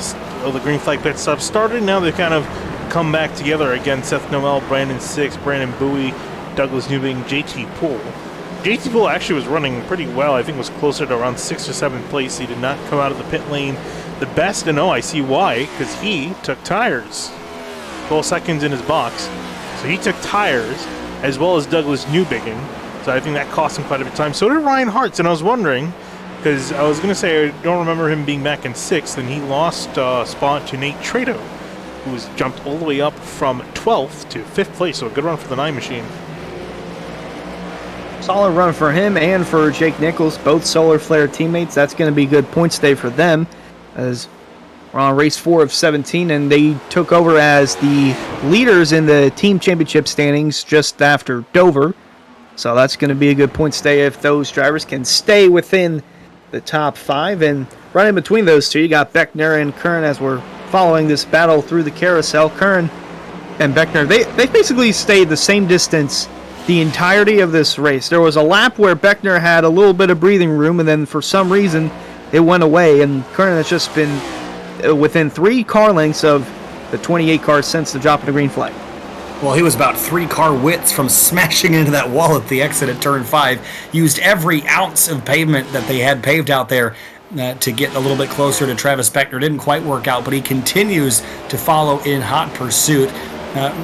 green flag pit stop started. Now they've kind of come back together again. Seth Noel, Brandon Six, Brandon Bowie, Douglas Newbing, JT Poole. JT Poole actually was running pretty well. I think it was closer to around 6th or 7th place. He did not come out of the pit lane the best to know, I see why, because he took tires. 12 seconds in his box. So he took tires, as well as Douglas Newbigin. So I think that cost him quite a bit of time. So did Ryan Hartz, and I was wondering, because I was going to say I don't remember him being back in 6th, and he lost spot to Nate Trado, who's jumped all the way up from 12th to 5th place. So a good run for the 9 machine. Solid run for him and for Jake Nichols, both Solar Flare teammates. That's going to be a good points day for them, as we're on race 4 of 17, and they took over as the leaders in the team championship standings just after Dover. So that's going to be a good points day if those drivers can stay within the top 5. And right in between those two, you got Beckner and Kern as we're following this battle through the carousel. Kern and Beckner, they basically stayed the same distance the entirety of this race. There was a lap where Beckner had a little bit of breathing room, and then for some reason it went away, and Kern has just been within 3 car lengths of the 28 cars since the drop of the green flag. Well, he was about 3 car widths from smashing into that wall at the exit at turn 5. Used every ounce of pavement that they had paved out there to get a little bit closer to Travis Beckner. Didn't quite work out, but he continues to follow in hot pursuit.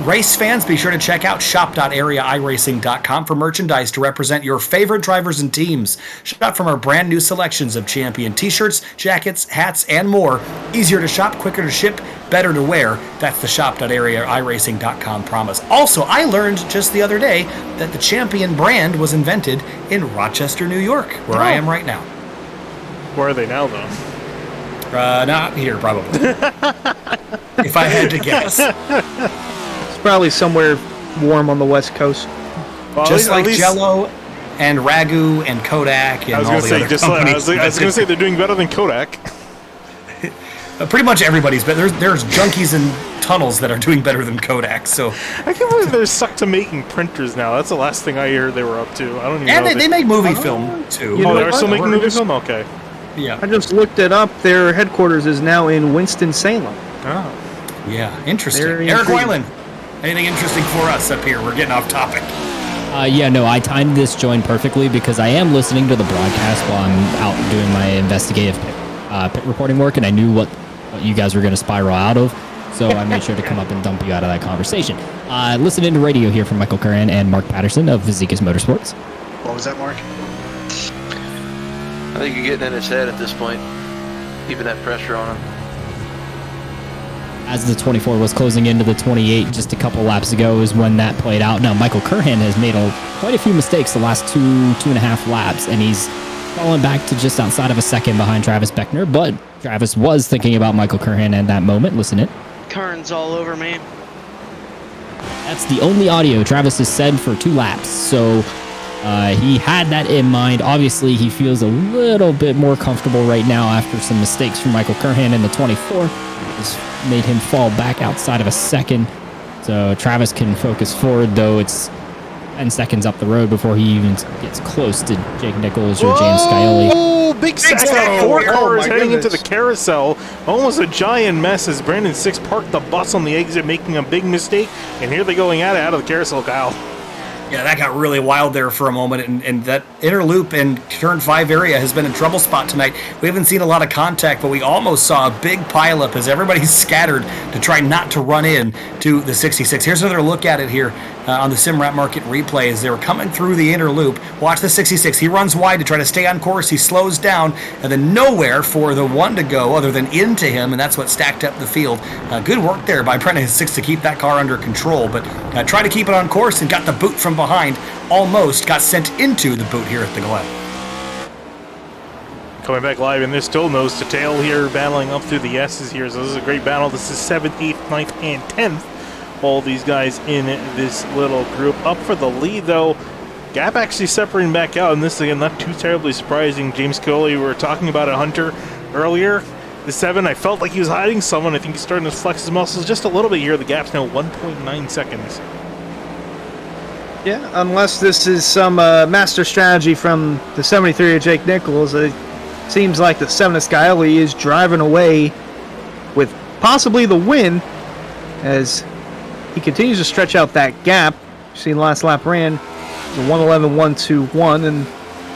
Race fans, be sure to check out shop.areairacing.com for merchandise to represent your favorite drivers and teams. Shop from our brand new selections of champion t-shirts, jackets, hats, and more. Easier to shop, quicker to ship, better to wear. That's the shop.areairacing.com promise. Also, I learned just the other day that the champion brand was invented in Rochester, New York, where I am right now. Where are they now, though? Not here, probably. If I had to guess. Probably somewhere warm on the West Coast. Well, just like Jell-O and Ragu and Kodak and all the other companies. I was going to say they're doing better than Kodak. Pretty much everybody's, but there's junkies in tunnels that are doing better than Kodak. So I can't believe they're sucked to making printers now. That's the last thing I heard they were up to. I don't even know. And they make movie film too. Oh, they're still making movie film? Okay. Yeah. I just looked it up. Their headquarters is now in Winston-Salem. Oh. Yeah, interesting. Very Eric intriguing. Weiland, anything interesting for us up here? We're getting off topic. I timed this join perfectly because I am listening to the broadcast while I'm out doing my investigative pit reporting work, and I knew what you guys were going to spiral out of, so I made sure to come up and dump you out of that conversation. Listening to radio here from Michael Curran and Mark Patterson of Vizicus Motorsports. What was that, Mark? I think you're getting in his head at this point, keeping that pressure on him. As the 24 was closing into the 28 just a couple laps ago is when that played out. Now, Michael Curhan has made quite a few mistakes the last two and a half laps, and he's fallen back to just outside of a second behind Travis Beckner, but Travis was thinking about Michael Curhan at that moment. Listen in. Kern's all over me. That's the only audio Travis has said for 2 laps, so he had that in mind. Obviously, he feels a little bit more comfortable right now after some mistakes from Michael Curhan in the 24. Just made him fall back outside of a second. So Travis can focus forward, though it's 10 seconds up the road before he even gets close to Jake Nichols or James Scioli. Oh, big sack. 4 cars heading goodness. into the carousel. Almost a giant mess as Brandon Six parked the bus on the exit, making a big mistake. And here they're going at it out of the carousel, Kyle. Yeah, that got really wild there for a moment, and that inner loop and turn 5 area has been a trouble spot tonight. We haven't seen a lot of contact, but we almost saw a big pileup as everybody's scattered to try not to run in to the 66. Here's another look at it here on the Simrat Market replay as they were coming through the inner loop. Watch the 66. He runs wide to try to stay on course. He slows down, and then nowhere for the 1 to go other than into him, and that's what stacked up the field. Good work there by Brennan 6 to keep that car under control, but tried to keep it on course and got the boot from behind. Almost got sent into the boot here at the Glen. Coming back live, and they're still nose to tail here, battling up through the S's here. So this is a great battle. This is 7th, 8th, 9th, and 10th. All these guys in this little group. Up for the lead, though. Gap actually separating back out, and this again not too terribly surprising. James Scioli, we were talking about a Hunter earlier. The 7, I felt like he was hiding someone. I think he's starting to flex his muscles just a little bit here. The gap's now 1.9 seconds. Yeah, unless this is some master strategy from the 73 of Jake Nichols, it seems like the 7 of Scioli is driving away with possibly the win as he continues to stretch out that gap. You see, last lap ran the 1:11.121, and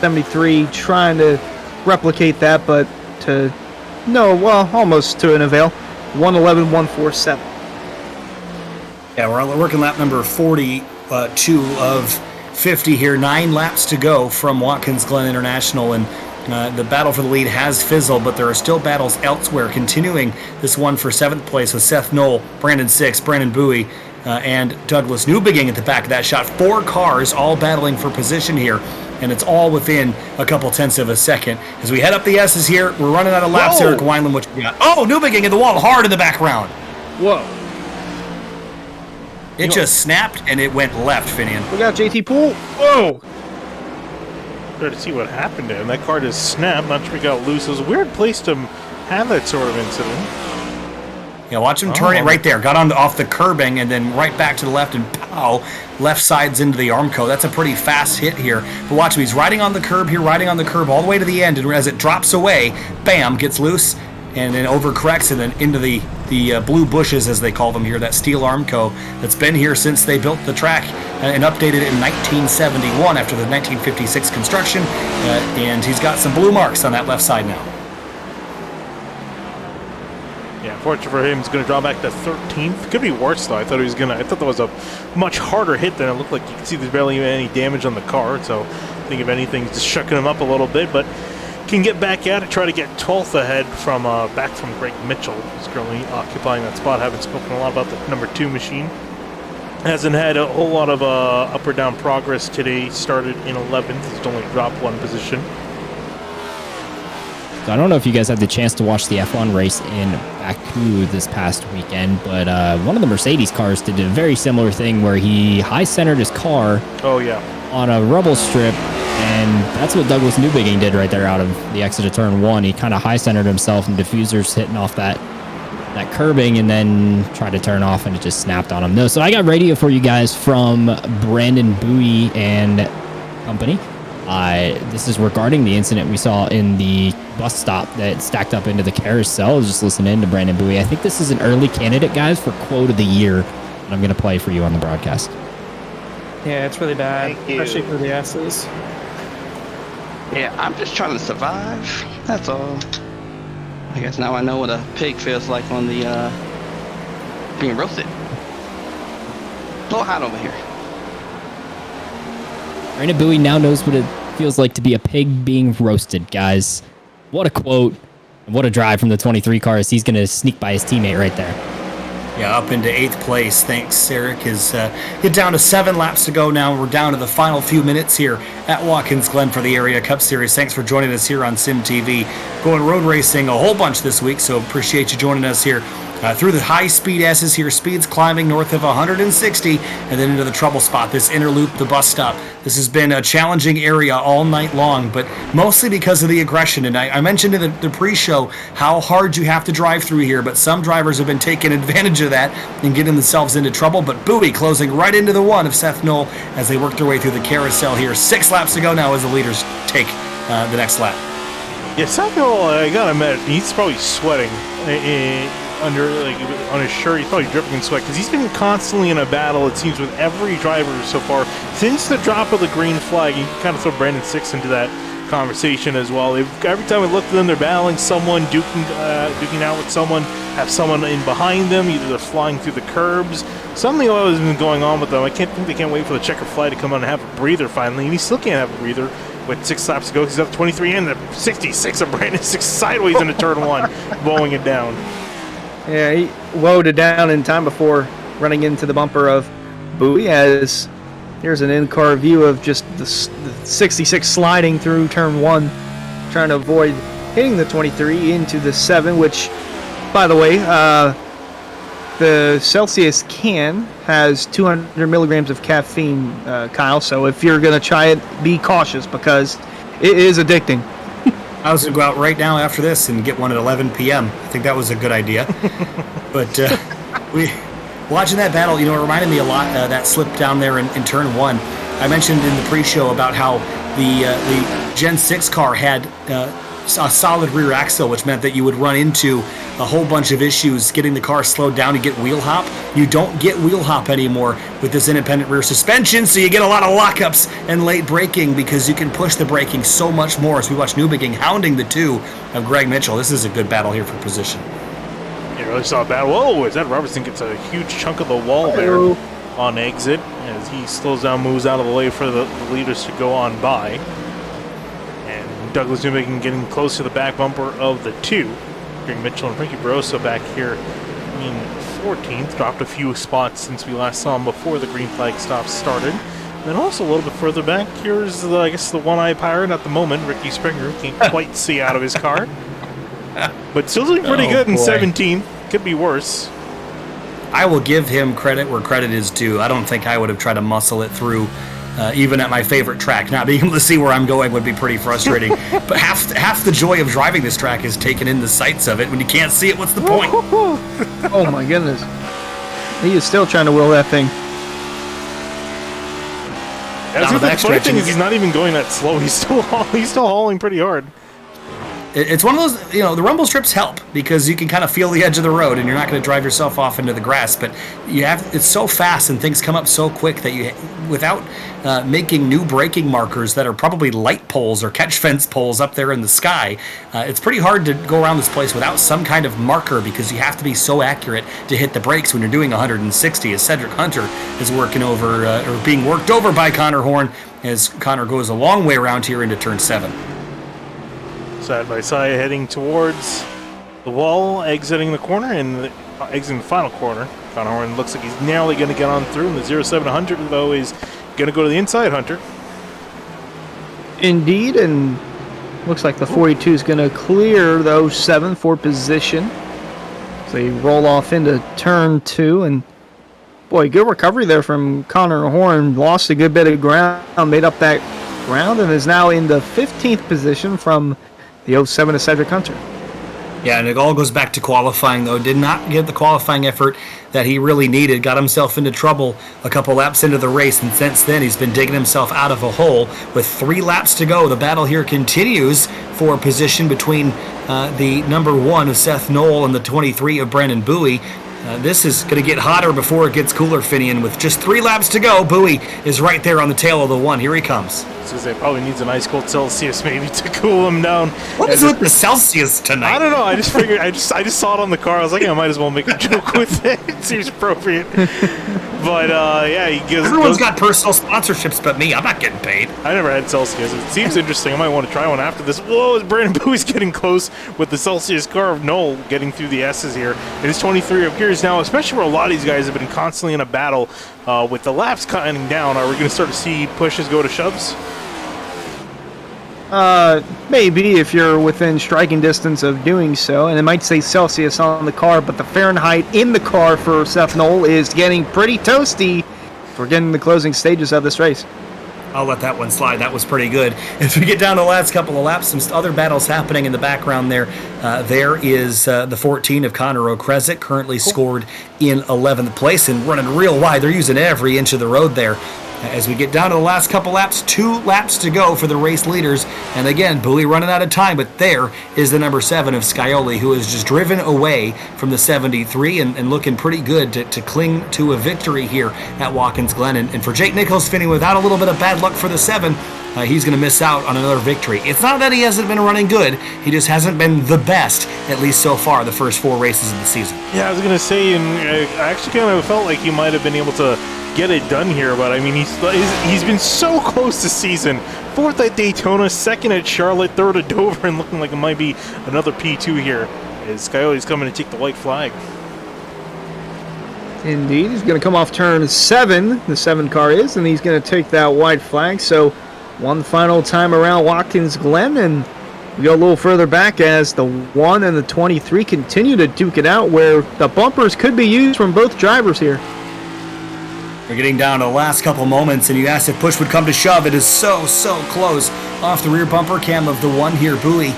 73 trying to replicate that, but to No, well, almost to an avail. 1:11.147. Yeah, we're working lap number 42 of 50 here. 9 laps to go from Watkins Glen International, and the battle for the lead has fizzled, but there are still battles elsewhere. Continuing this one for 7th place with Seth Knoll, Brandon Six, Brandon Bowie, and Douglas Newbegin at the back of that shot. 4 cars all battling for position here, and it's all within a couple tenths of a second. As we head up the S's here, we're running out of laps. Whoa. Eric Wineland, what you got? Oh, Newbegin in the wall hard in the background. Whoa. It just snapped and it went left, Finian. We got JT Poole. Whoa. Try to see what happened to him. That car just snapped. Not sure he got loose. It was a weird place to have that sort of incident. Yeah, watch him turn it right there. Got on off the curbing and then right back to the left and pow, left sides into the Armco. That's a pretty fast hit here. But watch him. He's riding on the curb here, riding on the curb all the way to the end. And as it drops away, bam, gets loose and then overcorrects and then into the blue bushes, as they call them here, that steel Armco that's been here since they built the track and updated it in 1971 after the 1956 construction. And he's got some blue marks on that left side now. Yeah, fortunate for him, he's going to draw back to 13th. Could be worse though. I thought that was a much harder hit than it looked like. You can see there's barely even any damage on the car. So I think if anything, just shucking him up a little bit, but can get back at it. Try to get 12th ahead from back from Greg Mitchell, who's currently occupying that spot. Haven't spoken a lot about the number 2 machine. Hasn't had a whole lot of up or down progress today. Started in 11th. He's only dropped 1 position. So I don't know if you guys had the chance to watch the F1 race in Baku this past weekend, but one of the Mercedes cars did a very similar thing where he high-centered his car on a rubble strip, and that's what Douglas Newbegin did right there out of the exit of turn 1. He kind of high-centered himself, and diffuser's hitting off that curbing, and then tried to turn off, and it just snapped on him. No, so I got radio for you guys from Brandon Bowie and company. This is regarding the incident we saw in the bus stop that stacked up into the carousel. I was just listening to Brandon Bowie. I think this is an early candidate, guys, for quote of the year that I'm going to play for you on the broadcast. Yeah, it's really bad, especially for the S's. Yeah, I'm just trying to survive. That's all. I guess now I know what a pig feels like on the being roasted. A little hot over here. Brandon Bowie now knows what it feels like to be a pig being roasted, guys. What a quote, and what a drive from the 23 car as he's going to sneak by his teammate right there. Yeah, up into 8th place. Thanks, Eric. Get down to 7 laps to go now. We're down to the final few minutes here at Watkins Glen for the Area Cup Series. Thanks for joining us here on Sim TV. Going road racing a whole bunch this week, so appreciate you joining us here. Through the high-speed S's here, speeds climbing north of 160, and then into the trouble spot, this inner loop, the bus stop. This has been a challenging area all night long, but mostly because of the aggression. And I mentioned in the pre-show how hard you have to drive through here, but some drivers have been taking advantage of that and getting themselves into trouble. But Bowie closing right into the one of Seth Knoll as they work their way through the carousel here. 6 laps to go now as the leaders take the next lap. Yeah, Seth Knoll, I gotta admit, he's probably sweating under on his shirt. He's probably dripping in sweat because he's been constantly in a battle, it seems, with every driver so far since the drop of the green flag. You can kind of throw Brandon Six into that conversation as well. Every time we look at them, they're battling someone, duking out with someone, have someone in behind them, either they're flying through the curbs. Something always been going on with them. I think they can't wait for the checker flag to come on and have a breather finally, and he still can't have a breather with 6 laps to go. He's up 23 and the 66 of Brandon Six sideways into turn 1, bowling it down. Yeah, he woed it down in time before running into the bumper of Bowie, as here's an in-car view of just the 66 sliding through turn 1, trying to avoid hitting the 23 into the 7, which, by the way, the Celsius can has 200 milligrams of caffeine, Kyle, so if you're going to try it, be cautious because it is addicting. I was going to go out right now after this and get one at 11 p.m. I think that was a good idea. But watching that battle, it reminded me a lot that slip down there in turn 1. I mentioned in the pre-show about how the Gen 6 car had a solid rear axle, which meant that you would run into a whole bunch of issues getting the car slowed down to get wheel hop. You don't get wheel hop anymore with this independent rear suspension, so you get a lot of lockups and late braking because you can push the braking so much more. As we watch Newbegin hounding the 2 of Greg Mitchell. This is a good battle here for position. You really saw a battle. Whoa, as Ed Robertson gets a huge chunk of the wall there on exit as he slows down, moves out of the way for the leaders to go on by. And Douglas Newbegin getting close to the back bumper of the 2. Greg Mitchell and Frankie Barroso back here in 14th. Dropped a few spots since we last saw him before the green flag stop started. And then also a little bit further back, here's I guess the one-eye pirate at the moment, Ricky Springer. Can't quite see out of his car. But still doing pretty good in 17th. Could be worse. I will give him credit where credit is due. I don't think I would have tried to muscle it through, even at my favorite track. Not being able to see where I'm going would be pretty frustrating. But half the joy of driving this track is taking in the sights of it. When you can't see it, what's the point? Oh my goodness. He is still trying to wheel that thing. The funny thing is he's not even going that slow. He's still hauling pretty hard. It's one of those, the rumble strips help because you can kind of feel the edge of the road and you're not going to drive yourself off into the grass. But it's so fast and things come up so quick that without making new braking markers that are probably light poles or catch fence poles up there in the sky, it's pretty hard to go around this place without some kind of marker because you have to be so accurate to hit the brakes when you're doing 160. As Cedric Hunter is working over or being worked over by Connor Horn as Connor goes a long way around here into turn 7. Side by side heading towards the wall, exiting the corner, and exiting the final corner. Connor Horn looks like he's nearly going to get on through, and the 0700 though is going to go to the inside, Hunter. Indeed, and looks like the 42 is going to clear those 7 for position. So you roll off into turn 2, and boy, good recovery there from Connor Horn. Lost a good bit of ground, made up that ground, and is now in the 15th position from the 07 of Cedric Hunter. Yeah, and it all goes back to qualifying, though. Did not get the qualifying effort that he really needed. Got himself into trouble a couple laps into the race, and since then he's been digging himself out of a hole. With 3 laps to go, the battle here continues for position between the number 1 of Seth Knoll and the 23 of Brandon Bowie. This is going to get hotter before it gets cooler, Finian. With just 3 laps to go, Bowie is right there on the tail of the 1. Here he comes. It probably needs an ice cold Celsius maybe to cool him down. What is with the Celsius tonight? I don't know. I just figured. I just saw it on the car. I was like, I might as well make a joke with it. It seems appropriate. But yeah, he gives. Everyone's got personal sponsorships, but me. I'm not getting paid. I never had Celsius. It seems interesting. I might want to try one after this. Whoa! As Brandon Bowie's getting close with the Celsius car of Knoll getting through the S's here. It is 23 of gears now, especially where a lot of these guys have been constantly in a battle with the laps cutting down. Are we going to start to see pushes go to shoves? Maybe if you're within striking distance of doing so, and it might say Celsius on the car, but the Fahrenheit in the car for Seth Knoll is getting pretty toasty. We're getting the closing stages of this race. I'll let that one slide. That was pretty good. As we get down to the last couple of laps, some other battles happening in the background there. There is the 14 of Connor Okresic, currently scored in 11th place and running real wide. They're using every inch of the road there. As we get down to the last couple laps, 2 laps to go for the race leaders. And again, Bowie running out of time, but there is the number 7 of Scioli, who has just driven away from the 73 and looking pretty good to cling to a victory here at Watkins Glen. And for Jake Nichols, Finney, without a little bit of bad luck for the 7, he's going to miss out on another victory. It's not that he hasn't been running good. He just hasn't been the best, at least so far, the first 4 races of the season. Yeah, I was going to say, and I actually kind of felt like he might have been able to get it done here, but I mean, he's been so close this season. 4th at Daytona, 2nd at Charlotte, 3rd at Dover, and looking like it might be another P2 here as Scioli's coming to take the white flag. Indeed, he's going to come off turn 7, the 7 car is, and he's going to take that white flag. So one final time around Watkins Glen, and we go a little further back as the 1 and the 23 continue to duke it out, where the bumpers could be used from both drivers here. We're getting down to the last couple moments, and you asked if push would come to shove. It is so close. Off the rear bumper cam of the 1 here, Bowie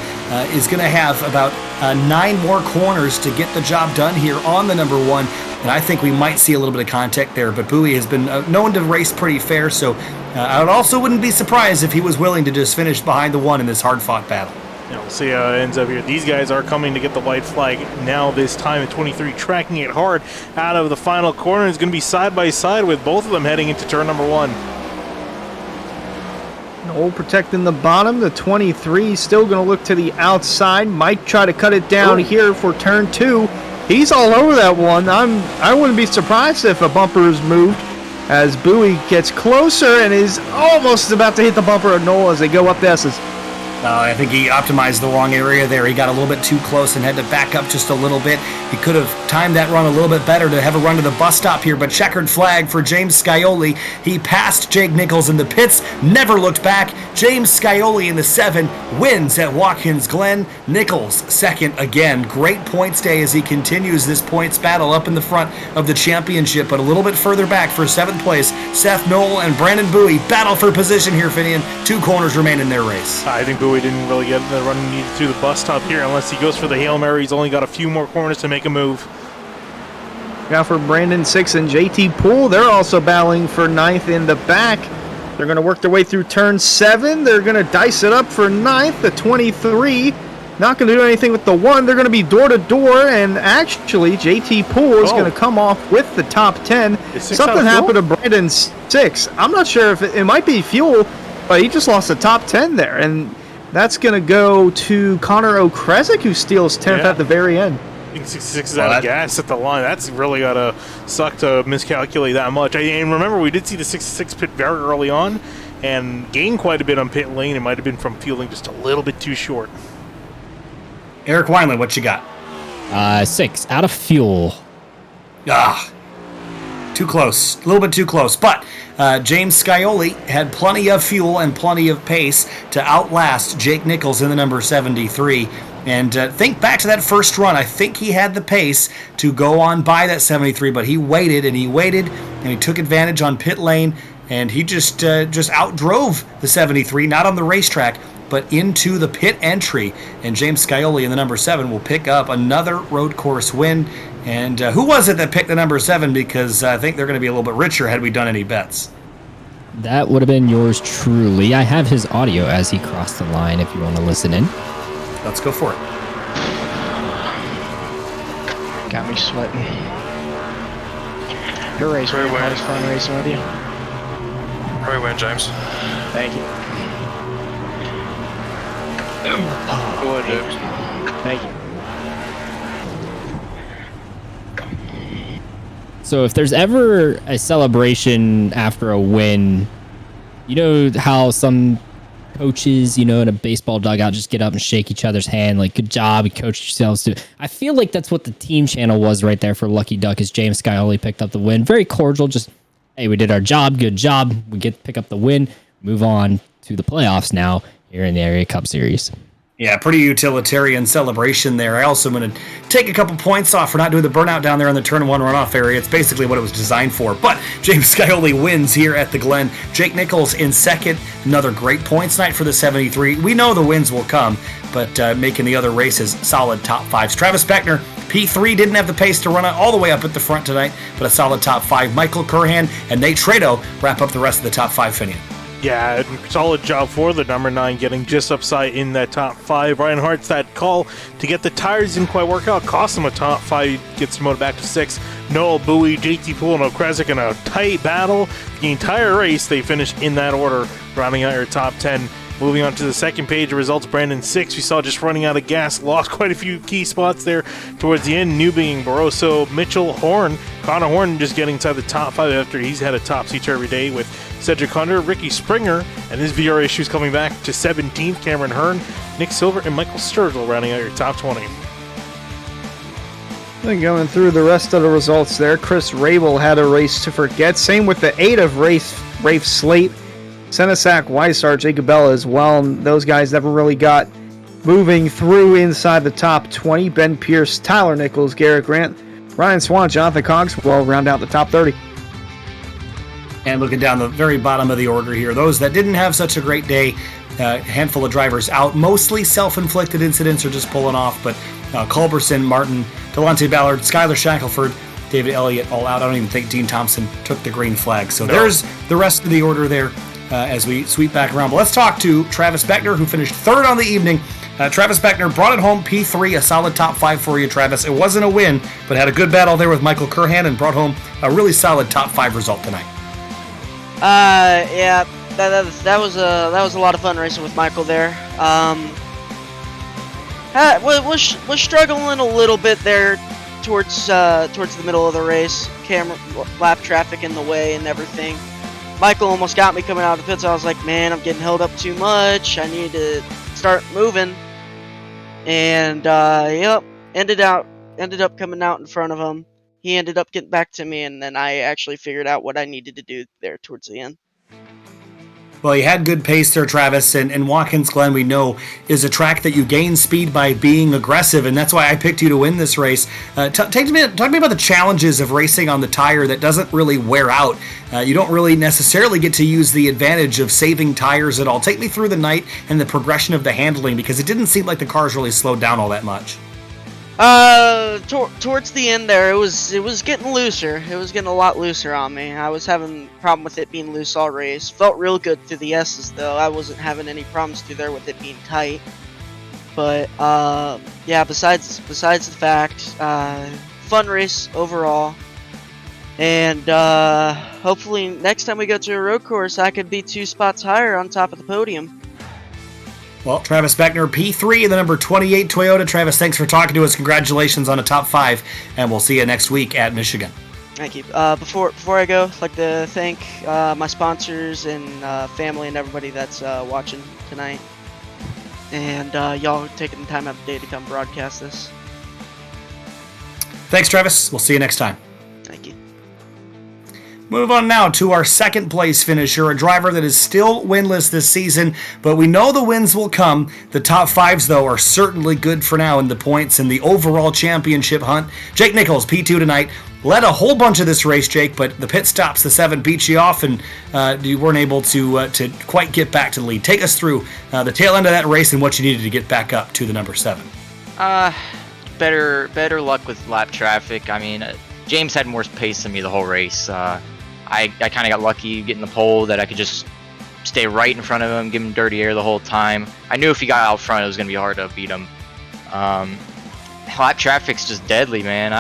is going to have about 9 more corners to get the job done here on the number 1. And I think we might see a little bit of contact there, but Bowie has been known to race pretty fair, so I also wouldn't be surprised if he was willing to just finish behind the 1 in this hard-fought battle. We'll see how it ends up here. These guys are coming to get the white flag now this time at 23, tracking it hard out of the final corner. It's going to be side by side with both of them heading into turn number 1. Noel protecting the bottom. The 23 still going to look to the outside. Mike try to cut it down here for turn 2. He's all over that one. I wouldn't be surprised if a bumper is moved as Bowie gets closer and is almost about to hit the bumper of Noel as they go up the S's. I think he optimized the wrong area there. He got a little bit too close and had to back up just a little bit. He could have timed that run a little bit better to have a run to the bus stop here, but checkered flag for James Scioli. He passed Jake Nichols in the pits, never looked back. James Scioli in the 7 wins at Watkins Glen. Nichols second again. Great points day as he continues this points battle up in the front of the championship, but a little bit further back for 7th place. Seth Knoll and Brandon Bowie battle for position here, Finian. 2 corners remain in their race. I think Bowie didn't really get the run needed through the bus stop here unless he goes for the Hail Mary. He's only got a few more corners to make a move. Now for Brandon 6 and JT Poole, they're also battling for 9th in the back. They're going to work their way through turn 7. They're going to dice it up for 9th. The 23 not going to do anything with the 1. They're going to be door to door, and actually JT Poole is going to come off with the top 10. Something happened to Brandon 6. I'm not sure if it might be fuel, but he just lost the top 10 there, and that's going to go to Connor Okresic, who steals 10th at the very end. I think 66 is out of gas at the line. That's really got to suck to miscalculate that much. And remember, we did see the 66 pit very early on and gained quite a bit on pit lane. It might have been from fueling just a little bit too short. Eric Weinland, what you got? 6, out of fuel. Too close. A little bit too close. But James Scioli had plenty of fuel and plenty of pace to outlast Jake Nichols in the number 73. And think back to that first run. I think he had the pace to go on by that 73, but he waited and he waited and he took advantage on pit lane, and he just outdrove the 73, not on the racetrack, but into the pit entry. And James Scioli in the number 7 will pick up another road course win. And who was it that picked the number 7? Because I think they're going to be a little bit richer had we done any bets. That would have been yours truly. I have his audio as he crossed the line if you want to listen in. Let's go for it. Got me sweating. Your race, Very had fun racing with you. Very well, James. Thank you. Go ahead, James. Thank you. So if there's ever a celebration after a win, you know how some coaches, in a baseball dugout just get up and shake each other's hand, like, good job, you coached yourselves too. I feel like that's what the team channel was right there for Lucky Duck as James Scioli picked up the win. Very cordial, just, hey, we did our job, good job. We get to pick up the win, move on to the playoffs now here in the Area Cup Series. Yeah, pretty utilitarian celebration there. I also want to take a couple points off for not doing the burnout down there in the turn 1 runoff area. It's basically what it was designed for. But James Scioli wins here at the Glen. Jake Nichols in second. Another great points night for the 73. We know the wins will come, but making the other races solid top 5s. Travis Beckner, P3, didn't have the pace to run it all the way up at the front tonight, but a solid top 5. Michael Curhan and Nate Trado wrap up the rest of the top 5 Finian. Yeah, solid job for the number 9, getting just upside in that top 5. Ryan Hart's that call to get the tires didn't quite work out. Cost him a top 5, gets promoted back to 6. Noel Bowie, JT Poole, and Okresic in a tight battle. The entire race, they finished in that order, rounding out your top 10. Moving on to the second page of results, Brandon 6, we saw just running out of gas, lost quite a few key spots there towards the end. New being Barroso, Mitchell, Horn. Connor Horn just getting inside the top 5 after he's had a top feature every day with Cedric Hunter, Ricky Springer, and his VR issues coming back to 17th. Cameron Hearn, Nick Silver, and Michael Sturgill rounding out your top 20. Then going through the rest of the results there, Chris Rabel had a race to forget. Same with the 8 of Rafe Slate. Senesac, Weissart, Jacob Bella as well. And those guys never really got moving through inside the top 20. Ben Pierce, Tyler Nichols, Garrett Grant, Ryan Swan, Jonathan Cogswell round out the top 30. And looking down the very bottom of the order here, those that didn't have such a great day, a handful of drivers out, mostly self-inflicted incidents or just pulling off, but Culberson, Martin, Delonte Ballard, Skylar Shackelford, David Elliott all out. I don't even think Dean Thompson took the green flag. So there's the rest of the order there as we sweep back around. But let's talk to Travis Beckner, who finished 3rd on the evening Travis Beckner brought it home, P3, a solid top 5 for you, Travis. It wasn't a win, but had a good battle there with Michael Curhan and brought home a really solid top 5 result tonight. Yeah, that was a lot of fun racing with Michael there. Was struggling a little bit there towards the middle of the race. Lap traffic in the way and everything. Michael almost got me coming out of the pits. I was like, man, I'm getting held up too much. I need to start moving. And ended up coming out in front of him. He ended up getting back to me, and then I actually figured out what I needed to do there towards the end. Well, you had good pace there, Travis, and Watkins Glen, we know, is a track that you gain speed by being aggressive, and that's why I picked you to win this race. Talk to me about the challenges of racing on the tire that doesn't really wear out. You don't really necessarily get to use the advantage of saving tires at all. Take me through the night and the progression of the handling, because it didn't seem like the cars really slowed down all that much. Towards the end there, it was getting looser. It was getting a lot looser on me. I was having a problem with it being loose all race. Felt real good through the S's though. I wasn't having any problems through there with it being tight. But yeah, besides the fact, fun race overall. And hopefully next time we go to a road course, I could be 2 spots higher on top of the podium. Well, Travis Beckner, P3 in the number 28 Toyota. Travis, thanks for talking to us. Congratulations on a top 5, and we'll see you next week at Michigan. Thank you. Before I go, I'd like to thank my sponsors and family and everybody that's watching tonight. And y'all taking the time out of the day to come broadcast this. Thanks, Travis. We'll see you next time. Thank you. Move on now to our second place finisher, a driver that is still winless this season, but we know the wins will come. The top 5s, though, are certainly good for now in the points in the overall championship hunt. Jake Nichols, P2 tonight, led a whole bunch of this race, Jake, but the pit stops, the 7 beat you off, and you weren't able to quite get back to the lead. Take us through the tail end of that race and what you needed to get back up to the number 7. Better luck with lap traffic. I mean, James had more pace than me the whole race. I kind of got lucky getting the pole that I could just stay right in front of him, give him dirty air the whole time. I knew if he got out front, it was going to be hard to beat him. Lap traffic's just deadly, man.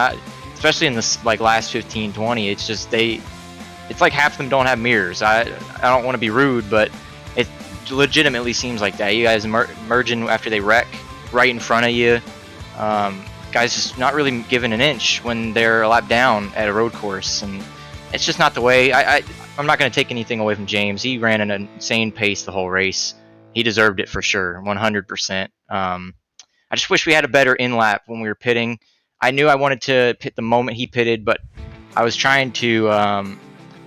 Especially in this last 15, 20, it's just it's like half of them don't have mirrors. I don't want to be rude, but it legitimately seems like that. You guys merging after they wreck right in front of you. Guys just not really giving an inch when they're a lap down at a road course, and it's just not the way. I'm not going to take anything away from James. He ran an insane pace the whole race. He deserved it for sure, 100%. I just wish we had a better in-lap when we were pitting. I knew I wanted to pit the moment he pitted, but I was trying to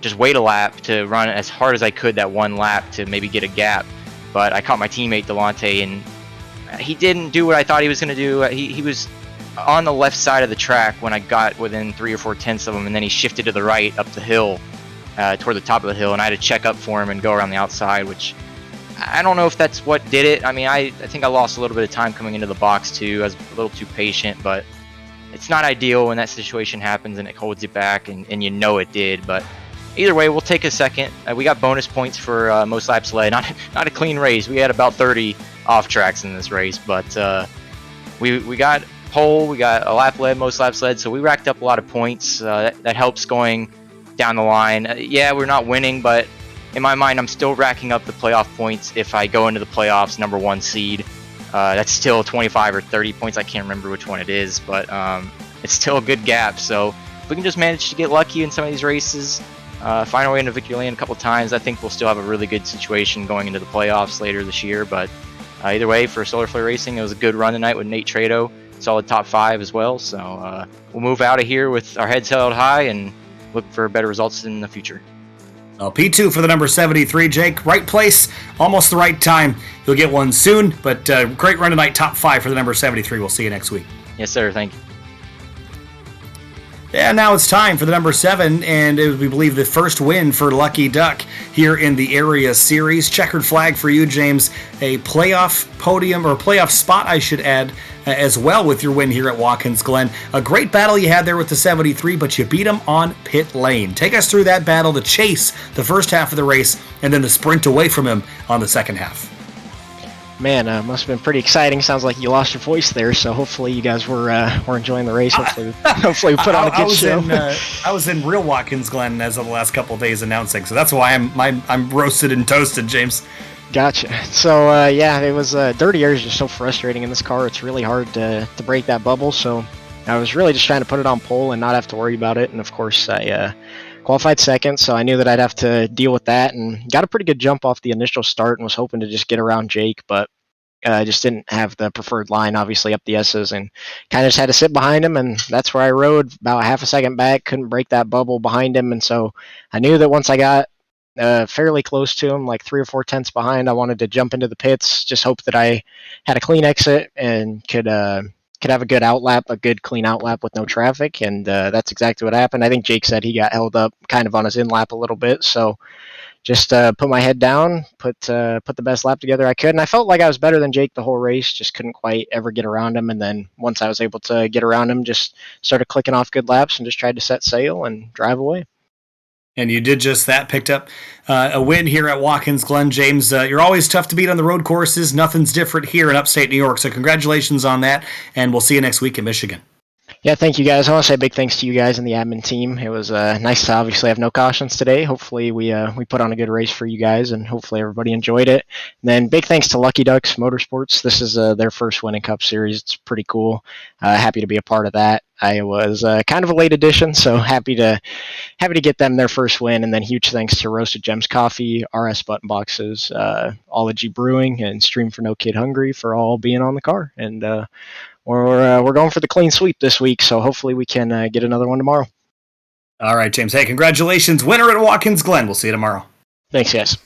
just wait a lap to run as hard as I could that one lap to maybe get a gap. But I caught my teammate Delonte, and he didn't do what I thought he was going to do. He was on the left side of the track when I got within 3 or 4 tenths of him, and then he shifted to the right up the hill toward the top of the hill, and I had to check up for him and go around the outside, which I don't know if that's what did it. I mean, I think I lost a little bit of time coming into the box too. I was a little too patient, but it's not ideal when that situation happens and it holds you back, and you know it did. But either way, we'll take a second. We got bonus points for most laps led. Not a clean race. We had about 30 off tracks in this race, but we got pole, we got a lap led, most laps led, so we racked up a lot of points. That helps going down the line. Yeah, we're not winning, but in my mind, I'm still racking up the playoff points if I go into the playoffs number 1 seed. That's still 25 or 30 points. I can't remember which one it is, but it's still a good gap. So if we can just manage to get lucky in some of these races, find our way into victory lane a couple times, I think we'll still have a really good situation going into the playoffs later this year. But either way, for Solar Flare Racing, it was a good run tonight with Nate Trado. Solid top 5 as well. So we'll move out of here with our heads held high and look for better results in the future. Well, P2 for the number 73, Jake. Right place, almost the right time. You'll get one soon, but great run tonight. Top 5 for the number 73. We'll see you next week. Yes, sir. Thank you. And now it's time for the number 7, and it was, we believe, the first win for Lucky Duck here in the area series. Checkered flag for you, James. A playoff podium, or playoff spot, I should add, as well with your win here at Watkins Glen. A great battle you had there with the 73, but you beat him on pit lane. Take us through that battle, the chase, the first half of the race, and then the sprint away from him on the second half. Man, must have been pretty exciting. Sounds like you lost your voice there, so hopefully you guys were enjoying the race. Hopefully we put on a good show. I was in real Watkins Glen as of the last couple of days announcing, so that's why I'm roasted and toasted, James. Gotcha. So yeah, it was dirty air is just so frustrating in this car. It's really hard to break that bubble. So I was really just trying to put it on pole and not have to worry about it. And of course, I qualified second, so I knew that I'd have to deal with that, and got a pretty good jump off the initial start and was hoping to just get around Jake, but I just didn't have the preferred line, obviously, up the S's, and kind of just had to sit behind him, and that's where I rode about half a second back, couldn't break that bubble behind him, and so I knew that once I got fairly close to him, like 3 or 4 tenths behind, I wanted to jump into the pits, just hope that I had a clean exit and could have a good outlap, a good clean outlap with no traffic, and that's exactly what happened. I think Jake said he got held up kind of on his in lap a little bit, so just put my head down, put the best lap together I could, and I felt like I was better than Jake the whole race, just couldn't quite ever get around him, and then once I was able to get around him, just started clicking off good laps and just tried to set sail and drive away. And you did just that, picked up a win here at Watkins Glen. James, you're always tough to beat on the road courses. Nothing's different here in upstate New York, so congratulations on that, and we'll see you next week in Michigan. Yeah, thank you guys. I want to say a big thanks to you guys and the admin team. It was nice to obviously have no cautions today. Hopefully we put on a good race for you guys, and hopefully everybody enjoyed it. And then big thanks to Lucky Ducks Motorsports. This is their first win in Cup Series. It's pretty cool. Happy to be a part of that. I was kind of a late addition, so happy to get them their first win. And then huge thanks to Roasted Gems Coffee, RS Button Boxes, Ology Brewing, and Stream for No Kid Hungry for all being on the car. And we're going for the clean sweep this week, so hopefully we can get another one tomorrow. All right, James. Hey, congratulations. Winner at Watkins Glen. We'll see you tomorrow. Thanks, guys.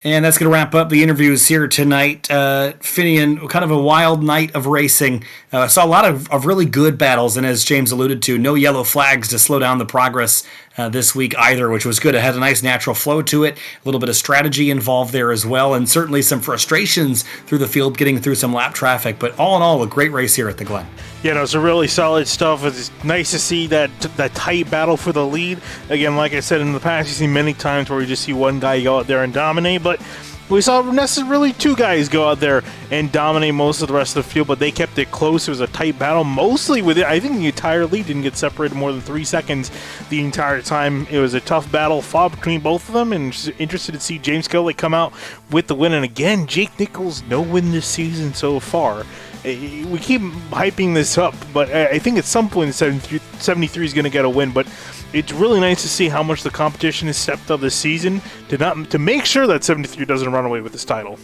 And that's going to wrap up the interviews here tonight. Finian, kind of a wild night of racing. Saw a lot of really good battles, and as James alluded to, no yellow flags to slow down the progress this week either, which was good. It had a nice natural flow to it, a little bit of strategy involved there as well, and certainly some frustrations through the field getting through some lap traffic. But all in all, a great race here at the Glen. Yeah, no, it's a really solid stuff. It's nice to see that tight battle for the lead. Again, like I said in the past, you see many times where you just see one guy go out there and dominate, but we saw necessarily two guys go out there and dominate most of the rest of the field, but they kept it close. It was a tight battle, mostly with it. I think the entire lead didn't get separated more than 3 seconds the entire time. It was a tough battle fought between both of them, and just interested to see James Kelly come out with the win. And again, Jake Nichols, no win this season so far. We keep hyping this up, but I think at some point 73 is going to get a win, but it's really nice to see how much the competition has stepped up this season to make sure that 73 doesn't run away with this title.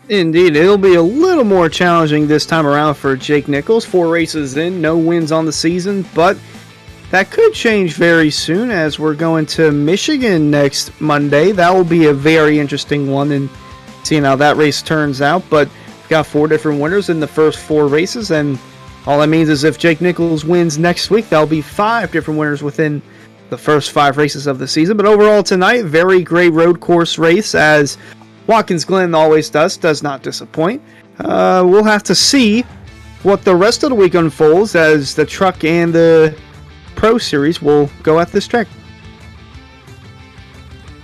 Indeed, it'll be a little more challenging this time around for Jake Nichols. 4 races in, no wins on the season, but that could change very soon as we're going to Michigan next Monday. That will be a very interesting one and seeing how that race turns out, but we've got 4 different winners in the first 4 races, and all that means is if Jake Nichols wins next week, there'll be 5 different winners within the first 5 races of the season. But overall tonight, very great road course race, as Watkins Glen always does not disappoint. We'll have to see what the rest of the week unfolds as the Truck and the Pro Series will go at this track.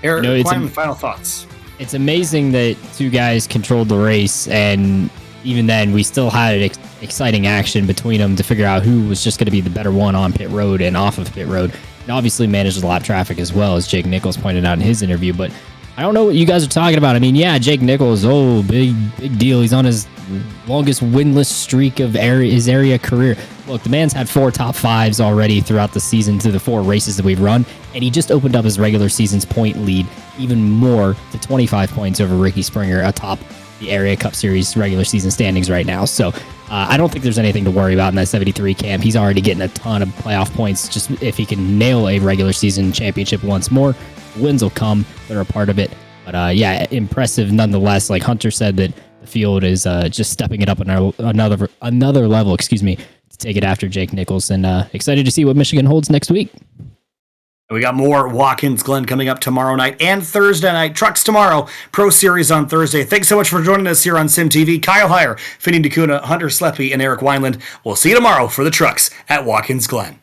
Eric, final thoughts. It's amazing that 2 guys controlled the race, and even then we still had exciting action between them to figure out who was just going to be the better one on pit road and off of pit road, and obviously managed the lap traffic as well, as Jake Nichols pointed out in his interview. But I don't know what you guys are talking about. I mean, yeah, Jake Nichols, big deal. He's on his longest winless streak of his area career. Look, the man's had 4 top 5s already throughout the season to the 4 races that we've run, and he just opened up his regular season's point lead even more to 25 points over Ricky Springer atop the Area Cup Series regular season standings right now. So I don't think there's anything to worry about in that 73 camp. He's already getting a ton of playoff points. Just if he can nail a regular season championship once more, wins will come. They're a part of it. But yeah, impressive nonetheless. Like Hunter said, that the field is just stepping it up another level, to take it after Jake Nichols. And excited to see what Michigan holds next week. We got more Watkins Glen coming up tomorrow night and Thursday night. Trucks tomorrow, Pro Series on Thursday. Thanks so much for joining us here on Sim TV. Kyle Heyer, Finney DeCuna, Hunter Sleppy, and Eric Wineland. We'll see you tomorrow for the Trucks at Watkins Glen.